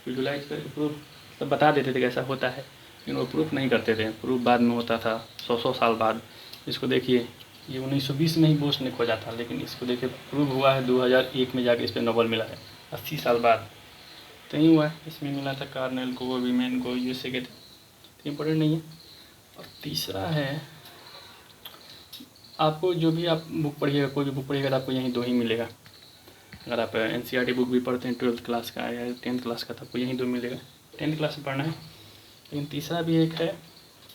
विजुलाइज करके प्रूव मतलब बता देते थे कि ऐसा होता है, लेकिन वो प्रूफ नहीं करते थे। प्रूफ बाद में होता था 100 साल बाद। इसको देखिए, ये 1920 में ही बोस ने खोजा था, लेकिन इसको देखिए प्रूव हुआ है 2001 में जाके इस पर नोबेल मिला है, 80 साल बाद। तो ही हुआ है, इसमें मिला था कार्नेल को, वीमेन को, USA के थे, तो इम्पोर्टेंट नहीं है। और तीसरा है, आपको जो भी आप बुक पढ़िएगा, कोई भी बुक पढ़िएगा तो आपको यहीं 2 ही मिलेगा। अगर आप NCERT बुक भी पढ़ते हैं 12th क्लास का या 10th क्लास का, तो आपको यहीं 2 मिलेगा। 10th क्लास में पढ़ना है। लेकिन तीसरा भी एक है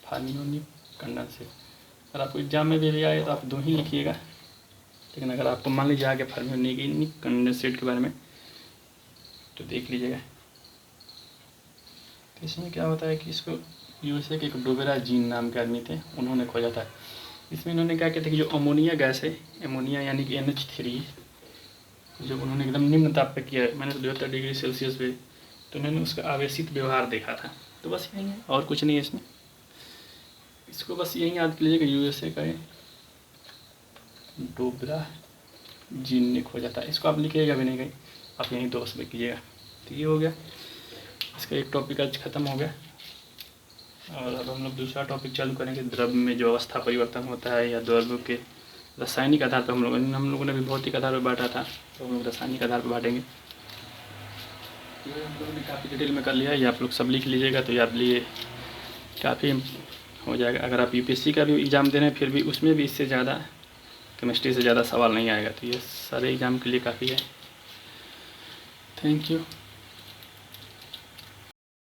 फर्मियोनिक कंडेंसेट। अगर आपको एग्जाम में भी आए तो आप 2 ही लिखिएगा, लेकिन अगर आपको मान लीजिए आगे फर्मियोनिक कंडेंसेट के बारे में तो देख लीजिएगा। तो इसमें क्या होता है कि इसको USA के एक डोबेरा जीन नाम के आदमी थे, उन्होंने खोजा था। इसमें इन्होंने क्या किया था कि जो अमोनिया गैस है, अमोनिया यानी कि NH3, जब उन्होंने एकदम निम्न ताप पे किया -72 डिग्री सेल्सियस पे, तो उन्होंने उसका आवेशित व्यवहार देखा था। तो बस यही है, और कुछ नहीं है इसमें। इसको बस यही याद कर लीजिए कि USA का डोबरा जीन ने खोजा था। इसको आप लिखिएगा भी नहीं कहीं, आप यहीं 2 में कीजिएगा। तो ये हो गया, इसका एक टॉपिक आज ख़त्म हो गया। और अब हम लोग दूसरा टॉपिक चालू करेंगे, द्रव्य में जो अवस्था परिवर्तन होता है या द्रव्य के रासायनिक आधार पर। हम लोगों ने भी भौतिक आधार पर बांटा था, तो हम लोग रासायनिक आधार पर बांटेंगे। ये हम लोगों ने काफ़ी डिटेल में कर लिया है, ये आप लोग सब लिख लीजिएगा, तो ये आप लिए काफ़ी हो जाएगा। अगर आप UPSC का भी एग्ज़ाम दे रहे हैं फिर भी उसमें भी इससे ज़्यादा केमिस्ट्री से ज़्यादा सवाल नहीं आएगा, तो ये सारे एग्ज़ाम के लिए काफ़ी है। Thank you.